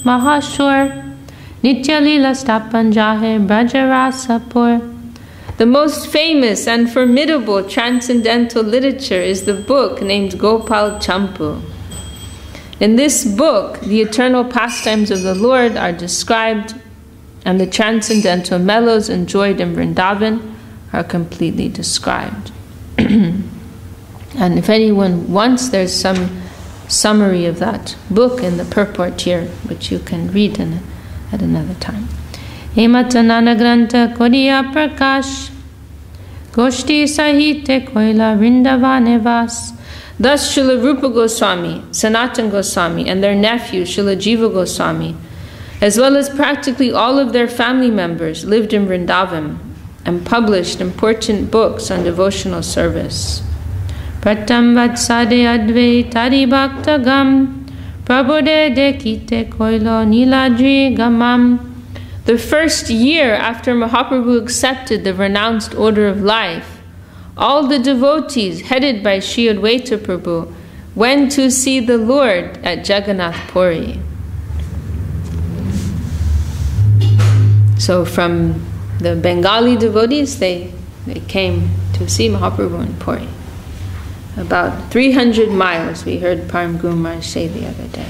Nitya Lila Stapan Jahe Brajarasapur. The most famous and formidable transcendental literature is the book named Gopal Champu. In this book, the eternal pastimes of the Lord are described, and the transcendental mellows enjoyed in Vrindavan are completely described. And if anyone wants, there's some summary of that book in the purport here, which you can read at another time. Hematanana Granta Kodiya Prakash Goshti Sahite Koila Vrindavane Vas. Thus Srila Rupa Goswami, Sanatana Goswami, and their nephew Srila Jiva Goswami, as well as practically all of their family members, lived in Vrindavan and published important books on devotional service. Pratam Vatsade Adve Tari Bhakta Gam Prabode Dekite Koilo Niladri Gamam. The first year after Mahaprabhu accepted the renounced order of life, all the devotees, headed by Sri Advaita Prabhu, went to see the Lord at Jagannath Puri. So from the Bengali devotees, they came to see Mahaprabhu in Puri. About 300 miles, we heard Param Guru Maharaj say the other day.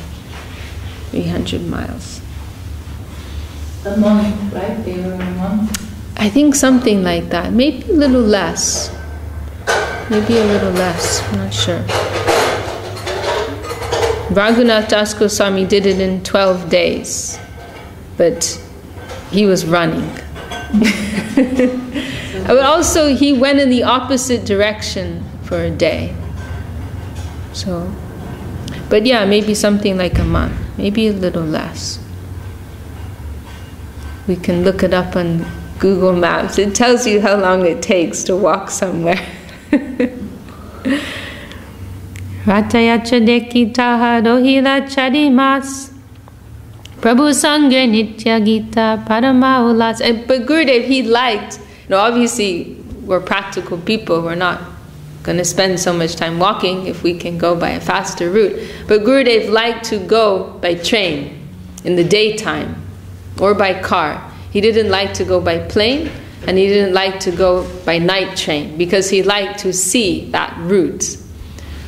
300 miles. A month, right? They were a month? I think something like that. Maybe a little less. Maybe a little less. I'm not sure. Raghunath Das Goswami did it in 12 days. But he was running. But also he went in the opposite direction for a day. So, but yeah, maybe something like a month. Maybe a little less. We can look it up on Google Maps. It tells you how long it takes to walk somewhere. Ratayacha dekitaha rohila chadimas Prabhu Sangre Nitya Gita Parama Ulas. But Gurudev, he liked, obviously we're practical people, we're not going to spend so much time walking if we can go by a faster route. But Gurudev liked to go by train in the daytime or by car. He didn't like to go by plane, and he didn't like to go by night train, because he liked to see that route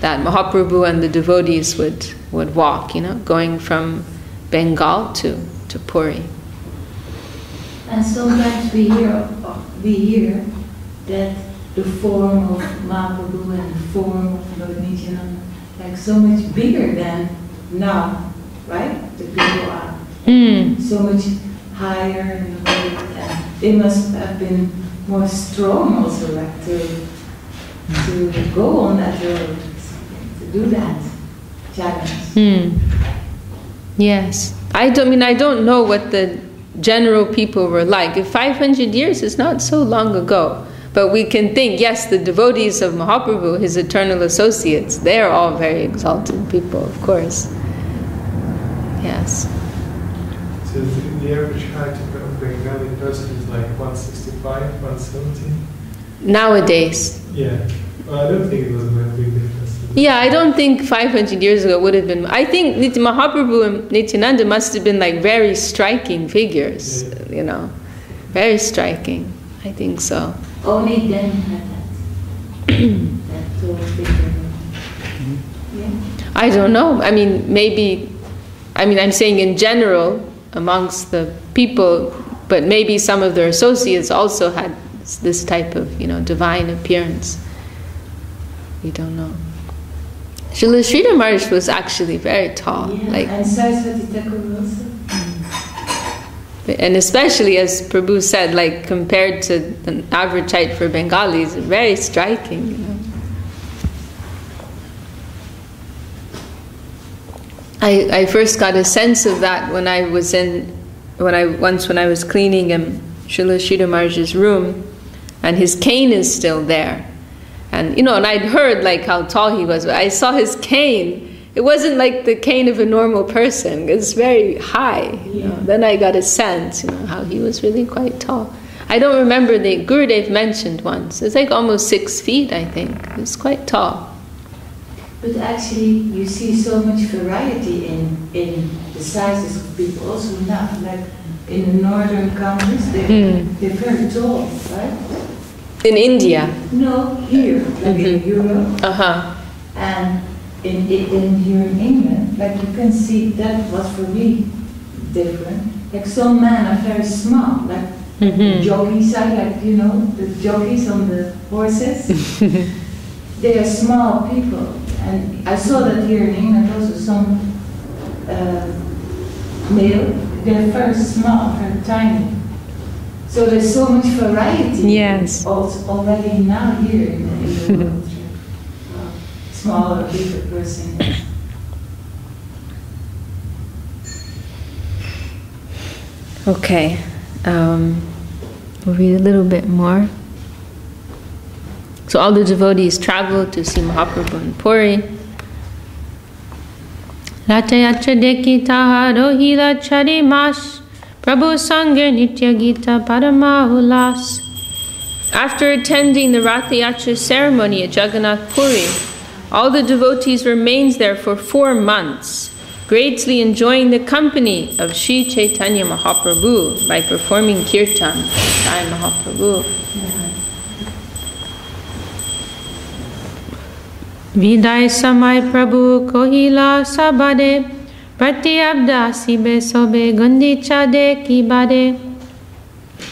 that Mahaprabhu and the devotees would walk, going from Bengal to Puri. And sometimes we hear that the form of Mahaprabhu and the form of Lord Nityananda, like so much bigger than now, right? The people are so much higher in the weight, and they must have been more strong also, like to go on that road, to do that challenge. Yes. I don't know what the general people were like. If 500 years is not so long ago, but we can think, yes, the devotees of Mahaprabhu, his eternal associates, they are all very exalted people, of course. Yes. So the average height of a Bengali person is like 165, 170? Nowadays. Yeah. Well, I don't think it was a big difference. Yeah, I don't think 500 years ago would have been. I think Mahaprabhu and Nityananda must have been like very striking figures, you know, very striking. I think so. Only then had that tall figure. Yeah. I don't know. I mean, maybe. I mean, I'm saying in general amongst the people, but maybe some of their associates also had this type of, you know, divine appearance. We don't know. Srila Sridhar Maharaj was actually very tall. Yeah, like, and Saraswati Thakur also. And especially, as Prabhu said, like compared to an average height for Bengalis, very striking. You know? I first got a sense of that when I was when I was cleaning Srila Sridhar Maharaj's room, and his cane is still there. And you know, and I'd heard like how tall he was, but I saw his cane. It wasn't like the cane of a normal person. It's very high. You know? Then I got a sense, you know, how he was really quite tall. I don't remember, the Gurudev mentioned once. It's like almost 6 feet, I think. It's quite tall. But actually, you see so much variety in the sizes of people. Also now, like in the northern countries, they're very tall, right? In India? No, here, like in Europe. And in here in England, like you can see, that was for me different. Like some men are very small, like the jockey side, like you know, the jockeys on the horses. They are small people, and I saw that here in England also. Some male, they're very small, very tiny. So there's so much variety. Yes. Already now here in the world. Smaller, bigger person. Okay. We'll read a little bit more. So all the devotees traveled to see Mahaprabhu in Puri. Ratayacha dekita rohila charimas Prabhu Sangha Nitya Gita Parama Ulas. After attending the Rathayatra ceremony at Jagannath Puri, all the devotees remained there for 4 months, greatly enjoying the company of Sri Chaitanya Mahaprabhu by performing kirtan. Jai Mahaprabhu. Viday Samay Prabhu Kohila Sabade Prati Abdasi Besobe Gundichade Kibade.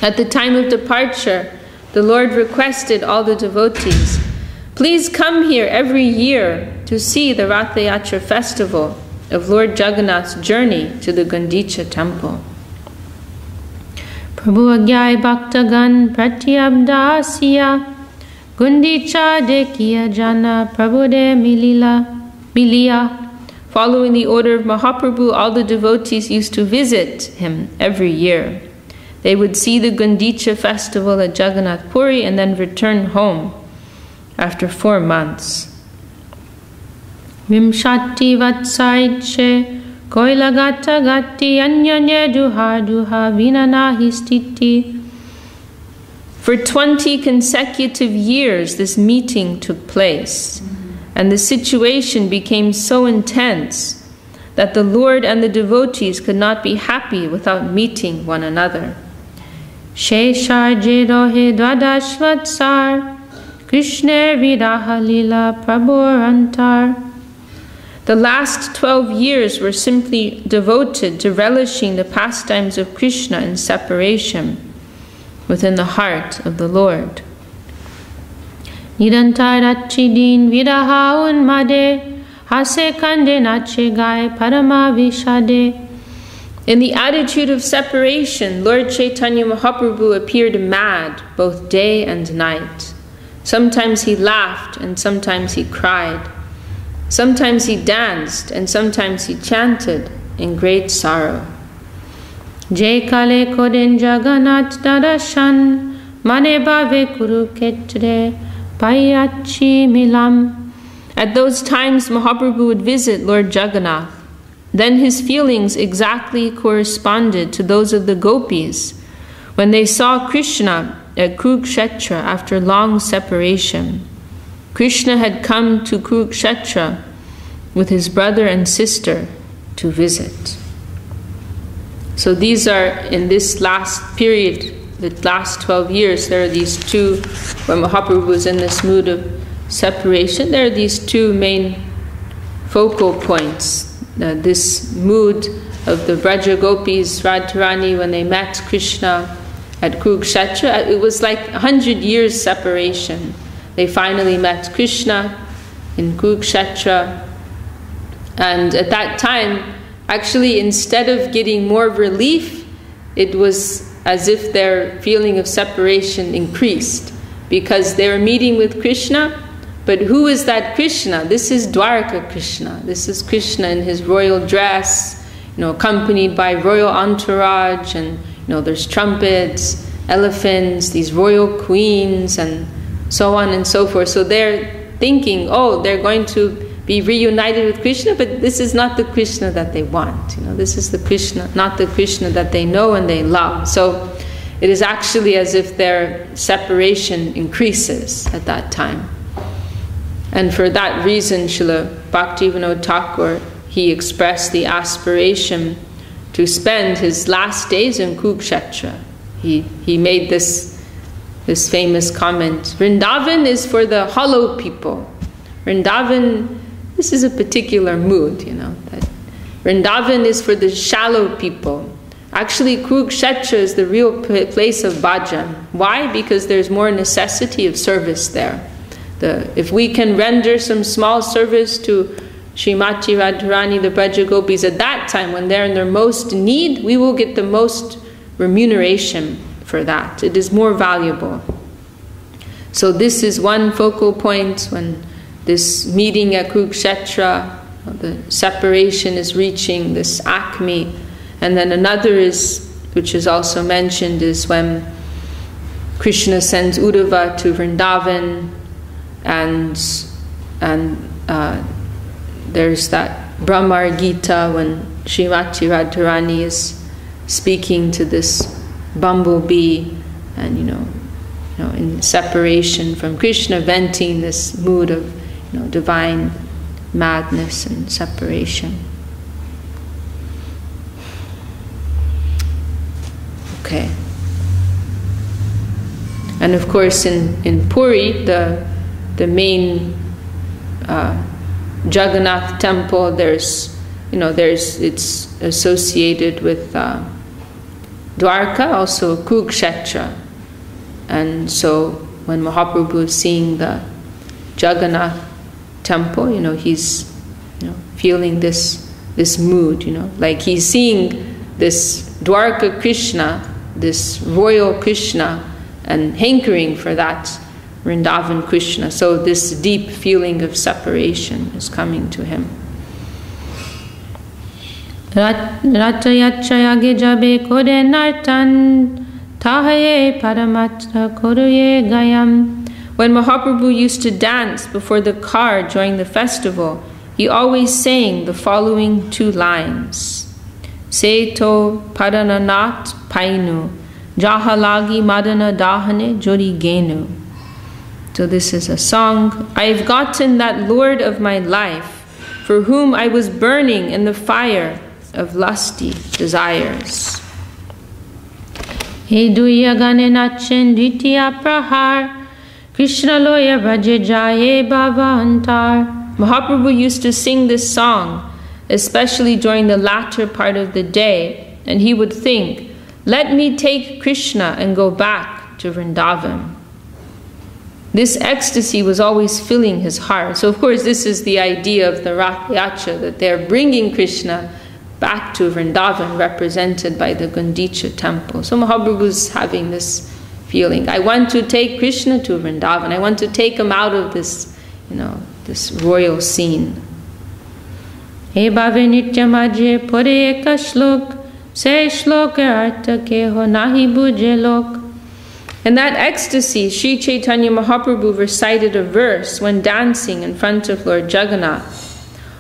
At the time of departure, the Lord requested all the devotees, please come here every year to see the Rathayatra festival of Lord Jagannath's journey to the Gundicha temple. Prabhu Agyai Bhaktagan Pratyabdasya Gundicha Dekiya Jana Prabhu de Miliya. Following the order of Mahaprabhu, all the devotees used to visit him every year. They would see the Gundicha festival at Jagannath Puri and then return home after 4 months. Vimshati Vatsaiche Koilagata Gati Anyanya Duha Duha Vinanahi Stiti. For 20 consecutive years this meeting took place, and the situation became so intense that the Lord and the devotees could not be happy without meeting one another. Ch.Ch Rohe Dwadashvatsar Krishna Viraha Lila Prabhurantar. The last 12 years were simply devoted to relishing the pastimes of Krishna in separation within the heart of the Lord. Nirantarachidin Viraha Unmade Hase Kande Nache Gai Parama Vishade. In the attitude of separation, Lord Chaitanya Mahaprabhu appeared mad both day and night. Sometimes he laughed and sometimes he cried. Sometimes he danced and sometimes he chanted in great sorrow. Jai Kale Koden Jagannath Darashan Mane Bhave Kuruketre Payachi Milam. At those times Mahaprabhu would visit Lord Jagannath. Then his feelings exactly corresponded to those of the gopis when they saw Krishna at Kurukshetra after long separation. Krishna had come to Kurukshetra with his brother and sister to visit. So these are, in this last period, the last 12 years, there are these two, when Mahaprabhu was in this mood of separation, there are these two main focal points. This mood of the Braja Gopis, Radharani, when they met Krishna at Kurukshetra, it was like 100 years separation. They finally met Krishna in Kurukshetra, and at that time, actually, instead of getting more relief, it was as if their feeling of separation increased, because they were meeting with Krishna. But who is that Krishna? This is Dwarka Krishna. This is Krishna in his royal dress, accompanied by royal entourage, and there's trumpets, elephants, these royal queens, and so on and so forth. So they're thinking, oh, they're going to be reunited with Krishna, but this is not the Krishna that they want. This is the Krishna, not the Krishna that they know and they love. So it is actually as if their separation increases at that time. And for that reason, Srila Bhaktivinoda Thakur, he expressed the aspiration to spend his last days in Kurukshetra. He made this famous comment, Vrindavan is for the hollow people. Vrindavan, this is a particular mood, that Vrindavan is for the shallow people. Actually, Kurukshetra is the real place of bhajan. Why? Because there's more necessity of service there. If we can render some small service to Srimati Radharani, the Braja Gopis, at that time when they're in their most need, we will get the most remuneration for that. It is more valuable. So this is one focal point when this meeting at Kurukshetra, the separation is reaching this acme. And then another is, which is also mentioned, is when Krishna sends Uddhava to Vrindavan, and there's that Brahmar Gita when Srimati Radharani is speaking to this bumblebee, and in separation from Krishna, venting this mood of divine madness and separation. Okay. And of course in Puri, the main Jagannath temple, it's associated with Dwarka, also Kurukshetra. And so when Mahaprabhu is seeing the Jagannath temple, he's feeling this mood, like he's seeing this Dwarka Krishna, this royal Krishna, and hankering for that Vrindavan Krishna. So this deep feeling of separation is coming to him. Ratayachayage jabe kore nartan tahaye paramatra koruye gayam. When Mahaprabhu used to dance before the car during the festival, he always sang the following two lines. Seto padananat painu, jahalagi madana dahane jori genu. So this is a song. I have gotten that Lord of my life, for whom I was burning in the fire of lusty desires. He duya gane nachen ditya prahar, Krishna loya braje jaye baba antar. Mahaprabhu used to sing this song, especially during the latter part of the day, and he would think, let me take Krishna and go back to Vrindavan. This ecstasy was always filling his heart. So of course this is the idea of the Rath Yatra, that they're bringing Krishna back to Vrindavan, represented by the Gundicha temple. So Mahaprabhu's having this feeling, I want to take Krishna to Vrindavan, I want to take him out of this, this royal scene. He bhave nitya majhe pore eka shlok, se shlok artha keho nahi bujhe lok. In that ecstasy, Sri Chaitanya Mahaprabhu recited a verse when dancing in front of Lord Jagannath.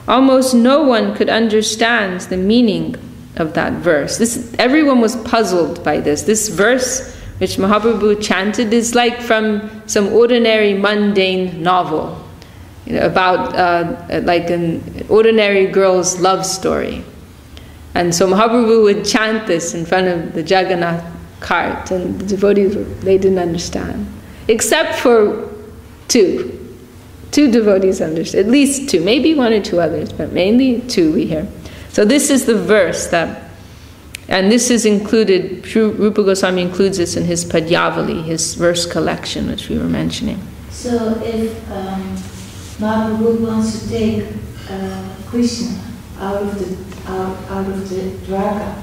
Almost no one could understand the meaning of that verse. Everyone was puzzled by this. This verse which Mahaprabhu chanted is like from some ordinary mundane novel. about like an ordinary girl's love story. And so Mahaprabhu would chant this in front of the Jagannath cart, and the devotees, they didn't understand. Except for two. Two devotees understood, at least two, maybe one or two others, but mainly two we hear. So this is the verse that, and this is included, Rupa Goswami includes this in his Padyavali, his verse collection, which we were mentioning. So if Mahaprabhu wants to take Krishna out of the Dwarka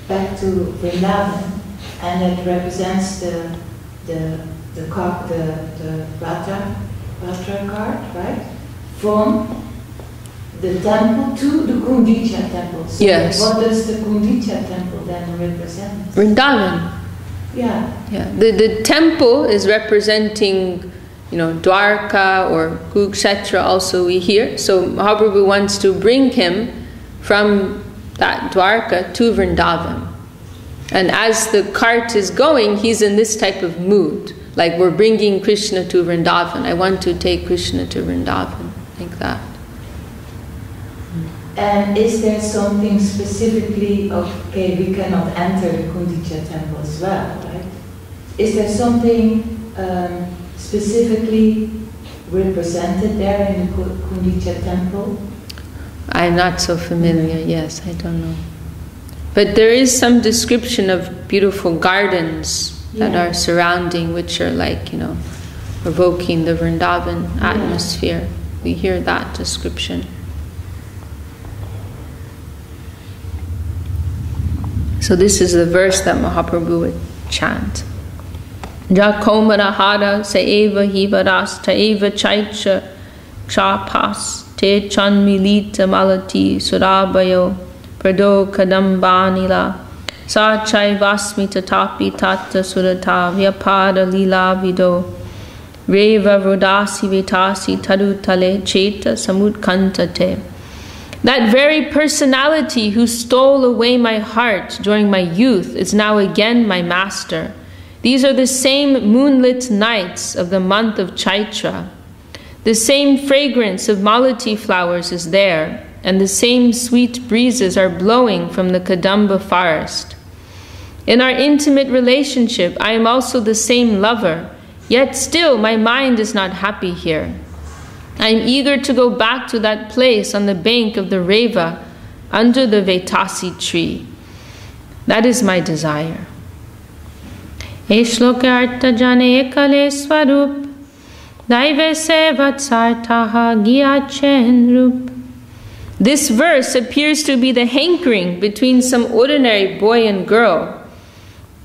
back to Vrindavan, and it represents the Ratra cart, right? From the temple to the Kundicha temple. So yes. What does the Kundicha temple then represent? Vrindavan. Yeah. The temple is representing, Dwarka or Kurukshetra also we hear. So Mahaprabhu wants to bring him from that Dwarka to Vrindavan. And as the cart is going, he's in this type of mood. Like, we're bringing Krishna to Vrindavan. I want to take Krishna to Vrindavan. Like that. And is there something specifically, okay, we cannot enter the Kundicha temple as well, right? Is there something specifically represented there in the Kundicha temple? I'm not so familiar, yes, I don't know. But there is some description of beautiful gardens that are surrounding, which are like, evoking the Vrindavan atmosphere. We hear that description. So this is the verse that Mahaprabhu would chant. Ja komara hara saeva hivaras taeva Ch.Ch chapas te chan milita malati surabayo prado kadambanila sa chaivasmi tatapi tatta surata vyapada lila vido reva rodasi vitasi tadutale cheta samutkantate. That very personality who stole away my heart during my youth is now again my master. These are the same moonlit nights of the month of Chaitra. The same fragrance of malati flowers is there, and the same sweet breezes are blowing from the Kadamba forest. In our intimate relationship, I am also the same lover, yet still my mind is not happy here. I am eager to go back to that place on the bank of the Reva, under the Vetasi tree. That is my desire. Eshloke arta jane ekale swarup, daive se vatsartaha gyachen rup. This verse appears to be the hankering between some ordinary boy and girl,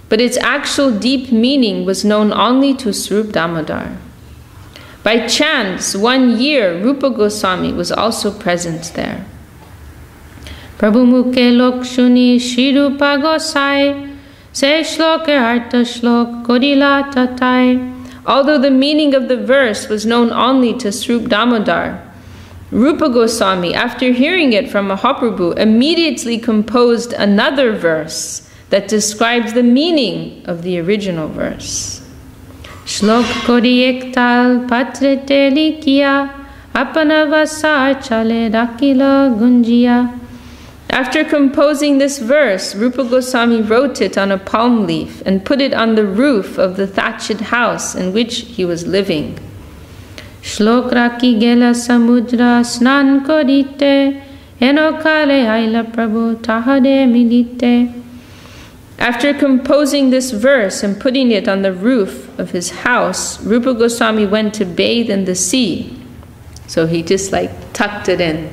but its actual deep meaning was known only to Swarup Damodar. By chance, 1 year, Rupa Goswami was also present there. Prabhu Mukhe Lokshuni Shri Rupa Gosai Se Shloke Arta Shlok Kodila Tatai. Although the meaning of the verse was known only to Swarup Damodar, Rupa Goswami, after hearing it from Mahaprabhu, immediately composed another verse that describes the meaning of the original verse. Shlok kori ektal patre te likiya, apana vasar chale rakila gunjiya. After composing this verse, Rupa Goswami wrote it on a palm leaf and put it on the roof of the thatched house in which he was living. Shlok raki gela samudra snan korite, enokale aila prabhu tahade milite. After composing this verse and putting it on the roof of his house, Rupa Goswami went to bathe in the sea. So he just tucked it in,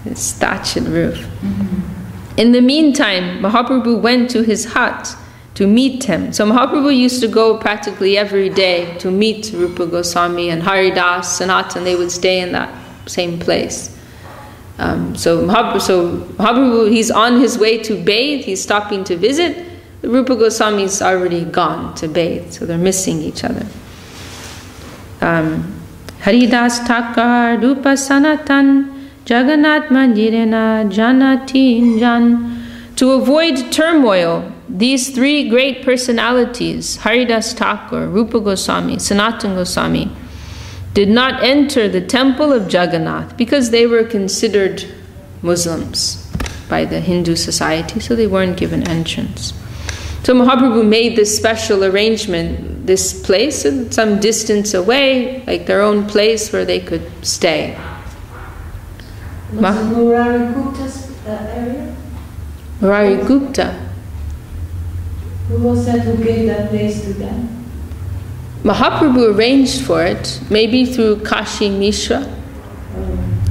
his thatched roof. In the meantime, Mahaprabhu went to his hut to meet him. So Mahaprabhu used to go practically every day to meet Rupa Goswami and Haridas, Sanatan. They would stay in that same place. So Mahaprabhu, he's on his way to bathe, he's stopping to visit. Rupa Goswami's already gone to bathe, so they're missing each other. Haridas Thakar Rupa Sanatan Jagannath Mandirena Janatin Jan. To avoid turmoil, these three great personalities, Haridas Thakur, Rupa Goswami, Sanatan Goswami, did not enter the temple of Jagannath because they were considered Muslims by the Hindu society, so they weren't given entrance. So Mahaprabhu made this special arrangement, this place some distance away, like their own place where they could stay. Was it Murari Gupta's area? Murari Gupta. Who was that who gave that place to them? Mahaprabhu arranged for it, maybe through Kashi Mishra.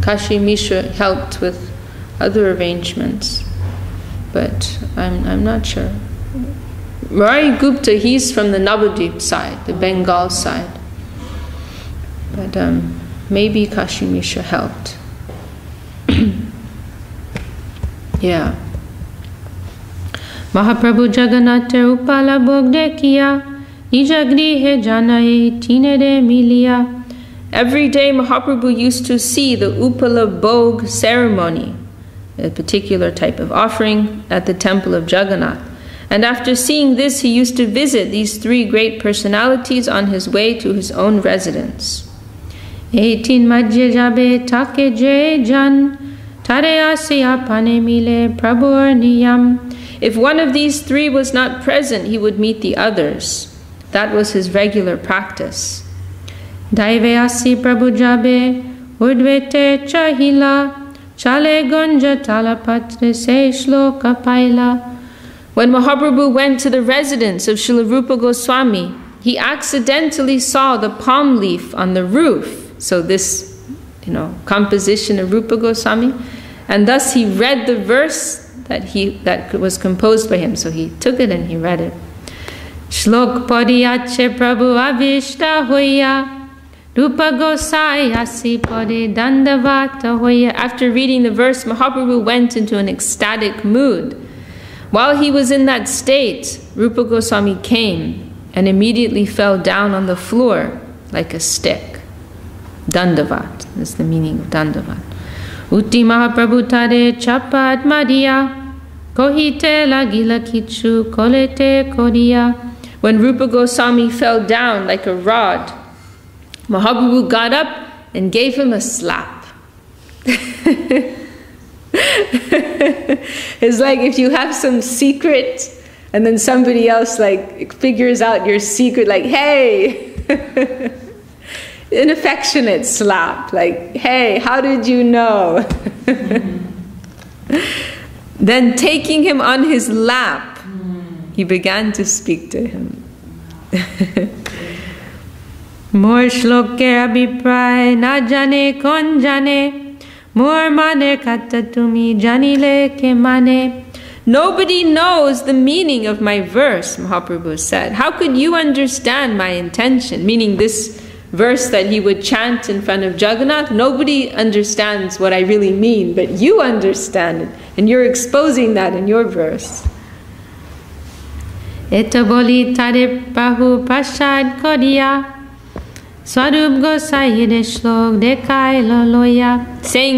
Kashi Mishra helped with other arrangements, but I'm not sure. Murari Gupta, he's from the Navadvip side, the Bengal side. But maybe Kashi Mishra helped. Yeah. Mahaprabhu Jagannath Upala Bogde Kiya Nijagrihe Janae Tinere Milia. Every day Mahaprabhu used to see the Upala Bog ceremony, a particular type of offering at the temple of Jagannath. And after seeing this, he used to visit these three great personalities on his way to his own residence. Eitin Madhya Jabe Take Je Jan Tare Asya Pane Mile Prabhur Niyam. If one of these three was not present, he would meet the others. That was his regular practice. Daive Asi Prabhu Jabe Urdvete Chahila Chale Gonja Talapatre Se Shloka Paila. When Mahaprabhu went to the residence of Srila Rupa Goswami, he accidentally saw the palm leaf on the roof. So this, composition of Rupa Goswami, and thus he read the verse that was composed by him. So he took it and he read it. Shlok Padiyache Prabhu Avishta Hoya Rupa Gosai Asi Pade Dandavata Hoya. After reading the verse, Mahaprabhu went into an ecstatic mood. While he was in that state, Rupa Goswami came and immediately fell down on the floor like a stick. Dandavat is the meaning of Dandavat. Utti Mahaprabhu Tare Chapat Madhya Kohite Lagila Kichu Kolete Kodia. When Rupa Goswami fell down like a rod, Mahaprabhu got up and gave him a slap. It's like if you have some secret and then somebody else figures out your secret, like, hey, an affectionate slap, like, hey, how did you know? Then taking him on his lap, he began to speak to him. More shloke abhipray na jane kon jane. More mane kata tumi janile ke mane. Nobody knows the meaning of my verse, Mahaprabhu said. How could you understand my intention? Meaning this verse that he would chant in front of Jagannath, nobody understands what I really mean, but you understand it, and you're exposing that in your verse. Eto boli tare pahu prasad kodiya. Saying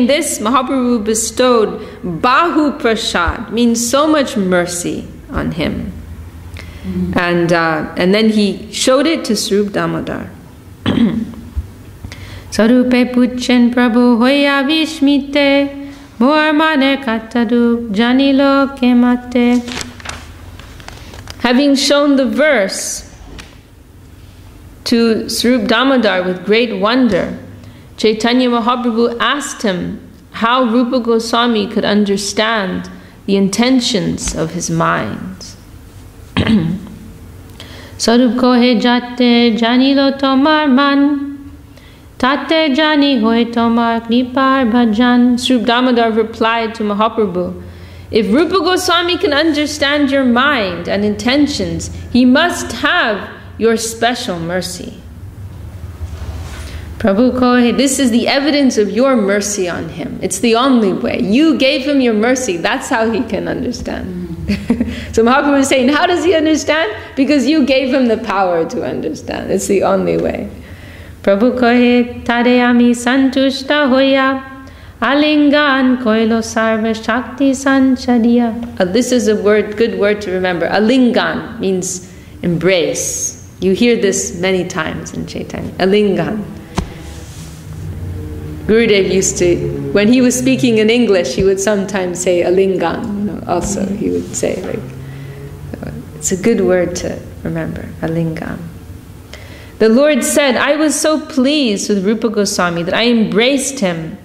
this, Mahaprabhu bestowed Bahu Prasad, means so much mercy on him. And then he showed it to Swarup Damodar. Sarupe Puchen Prabhu Hoya Vishmite Moarmane Katadup Janilo Kemate. Having shown the verse to Swarup Damodar with great wonder, Chaitanya Mahaprabhu asked him how Rupa Goswami could understand the intentions of his mind. Sarup kohe jate janilo tomar man, tate jani hoy tomar kripar bhajan. Swarup Damodar replied to Mahaprabhu, if Rupa Goswami can understand your mind and intentions, he must have your special mercy. Prabhu kohe, this is the evidence of your mercy on him. It's the only way. You gave him your mercy. That's how he can understand. So Mahaprabhu is saying, how does he understand? Because you gave him the power to understand. It's the only way. Prabhu kohe, tare ami santushta hoya, alingan koilo sarva shakti sanchadiya. This is a good word to remember. Alingan means embrace. You hear this many times in Chaitanya. Alingan. Gurudev used to, when he was speaking in English, he would sometimes say alingam, also he would say, like, it's a good word to remember, alingam. The Lord said, I was so pleased with Rupa Goswami that I embraced him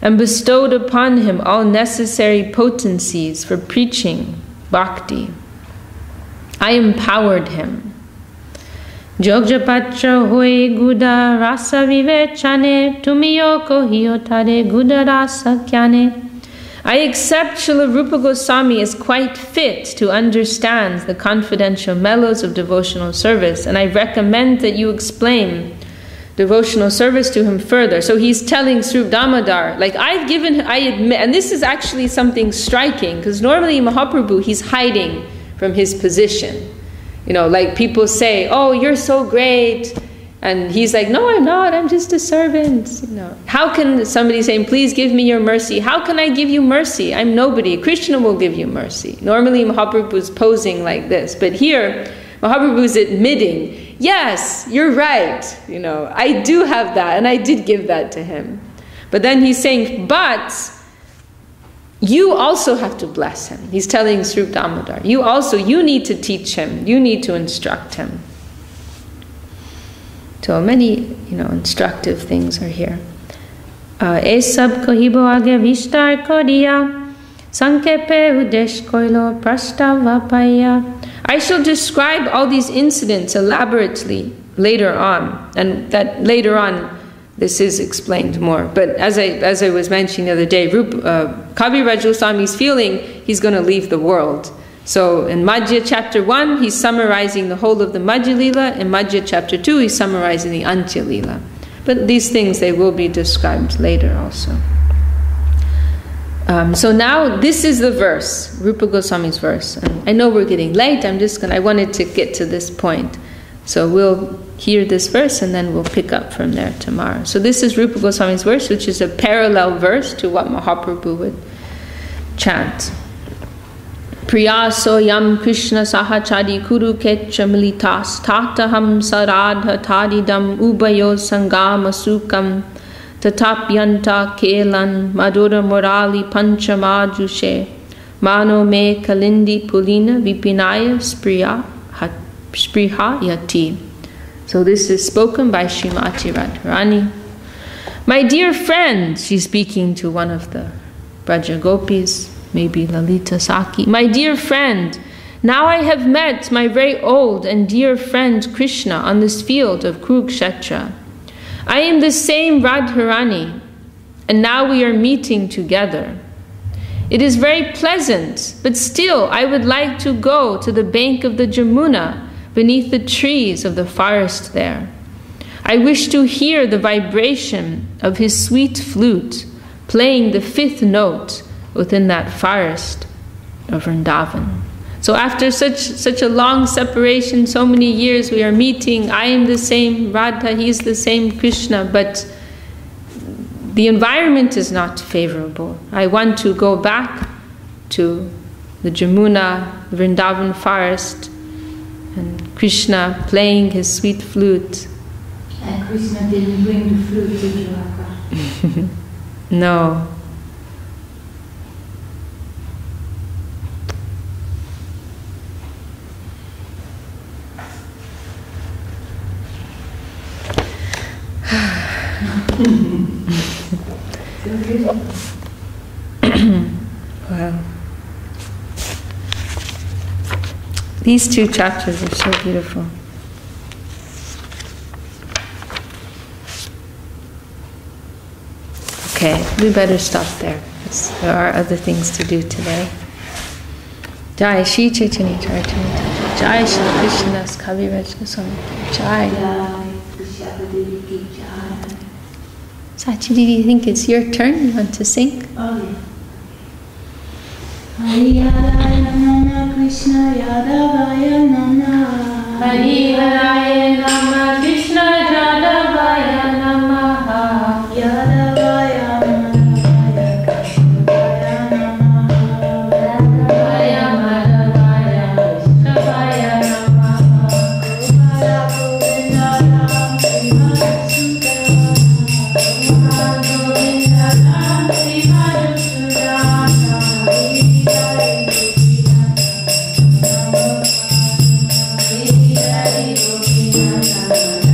and bestowed upon him all necessary potencies for preaching bhakti. I empowered him. Jogjapatra hoy guda rasa vivechane tumiyo kohiyotare guda rasa kyane. I accept Srila Rupa Goswami as quite fit to understand the confidential mellows of devotional service, and I recommend that you explain devotional service to him further. So he's telling Srup Damodar, like, I admit, and this is actually something striking, because normally Mahaprabhu, he's hiding from his position. Like people say, oh, you're so great. And he's like, no, I'm not. I'm just a servant. How can somebody saying, please give me your mercy? How can I give you mercy? I'm nobody. Krishna will give you mercy. Normally Mahaprabhu's posing like this. But here, Mahaprabhu's admitting, yes, you're right. I do have that. And I did give that to him. But then he's saying, but you also have to bless him. He's telling Srup Damodar, you need to teach him. You need to instruct him. So many, instructive things are here. Esab kohibo age vishtar koriya, sankepe udesh koilo prastavapaya. I shall describe all these incidents elaborately later on, and that later on this is explained more. But as I was mentioning the other day, Kaviraj Goswami's feeling he's going to leave the world. So in Madhya chapter 1, he's summarizing the whole of the Madhya Lila. In Madhya chapter 2, he's summarizing the Antya Lila. But these things, they will be described later also. So now, this is the verse, Rupa Goswami's verse. And I know we're getting late, I wanted to get to this point. So we'll hear this verse and then we'll pick up from there tomorrow. So this is Rupa Goswami's verse, which is a parallel verse to what Mahaprabhu would chant. Priya soyam Krishna sahachadi kuru kecha militas tataham saradha tadidam ubayo sangama sukam tatapyanta kelan madura morali panchamajushe mano me kalindi pulina vipinaya spriha yati. So this is spoken by Srimati Radharani. My dear friend, she's speaking to one of the Braja Gopis, maybe Lalita Saki. My dear friend, now I have met my very old and dear friend Krishna on this field of Kurukshetra. I am the same Radharani, and now we are meeting together. It is very pleasant, but still I would like to go to the bank of the Jamuna beneath the trees of the forest there. I wish to hear the vibration of his sweet flute playing the 5th note within that forest of Vrindavan. So after such a long separation, so many years we are meeting, I am the same Radha, he is the same Krishna, but the environment is not favorable. I want to go back to the Jamuna, Vrindavan forest, and Krishna playing his sweet flute. And Krishna didn't bring the flute to Vishaka. No. Wow. These 2 chapters are so beautiful. Okay, we better stop there, because there are other things to do today. Jai Shri Chaitanya Charitamrita. Jai Shri Krishnadas Kaviraj Goswami. Jai. Sachi, do you think it's your turn? You want to sing? Oh, yeah. Hariharaya Namah Krishna Yadavaya Namah. Hariharaya Namah Krishna Yadavaya Namah. Yadavaya Madhavaya Krishnavaya Namah. Yadavaya Madhavaya Krishnavaya Namah. Gopala Govindaya Srimad Sundara. Jai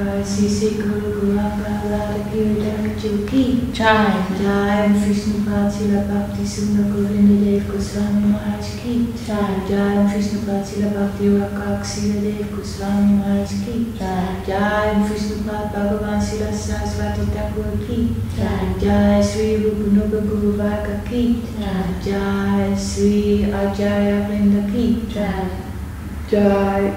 Jai Sri Sri Guru Guranga Lada Giridhara Ki. Jai. Jai Vishnupad Srila Bhakti Sundar Govinda Dev Goswami Maharaj Ki. Jai Vishnupad Srila Bhakti Rakak Srila Dev Goswami Maharaj Ki. Jai Vishnupad Bhagavan Srila Saraswati Thakur Ki. Jai Sri Rupanuga Guru Varga Ki. Jai Sri Acharya Vrinda Ki. Jai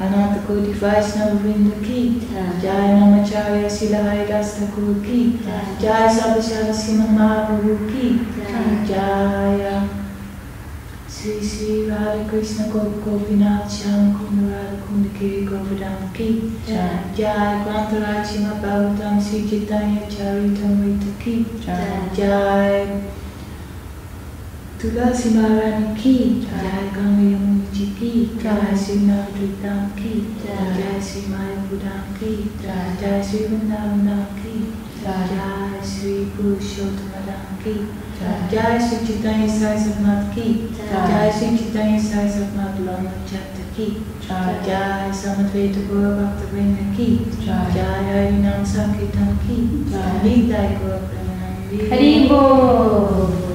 Ananta Koti Vaishnava Vrinda Ki. Jai Namacharya Srila Haridas Thakur Ki. Jai Sabhashara Srimad Mahaprabhu Ki. Jai Sri Sri Radha Krishna Gopinath Shyam Kunda Radha Kunda Kiri Govardhan Ki. Jai Krantaraj Srimad Bhagavatam Sri Chaitanya Charitamrita Ki. Jai Tulasi Maharani Ki. Jai Ganga Yamuna Ji Ki. Jai Sri Navadvitam Ki. Jai Sri Mayapudam Ki. Jai Sri Vrindavan Ki. Jai Sri Purushottam Ki. Jai Sri Chaitanya Sai Satnath Ki. Jai Sri Chaitanya Sai Satnath Lama Chatta Ki. Jai Samadveta Gaura Bhakta Vrinda Ki. Jai Harinam Sankirtan Ki. Jai Nidai Gaura Premanandi. Haribo.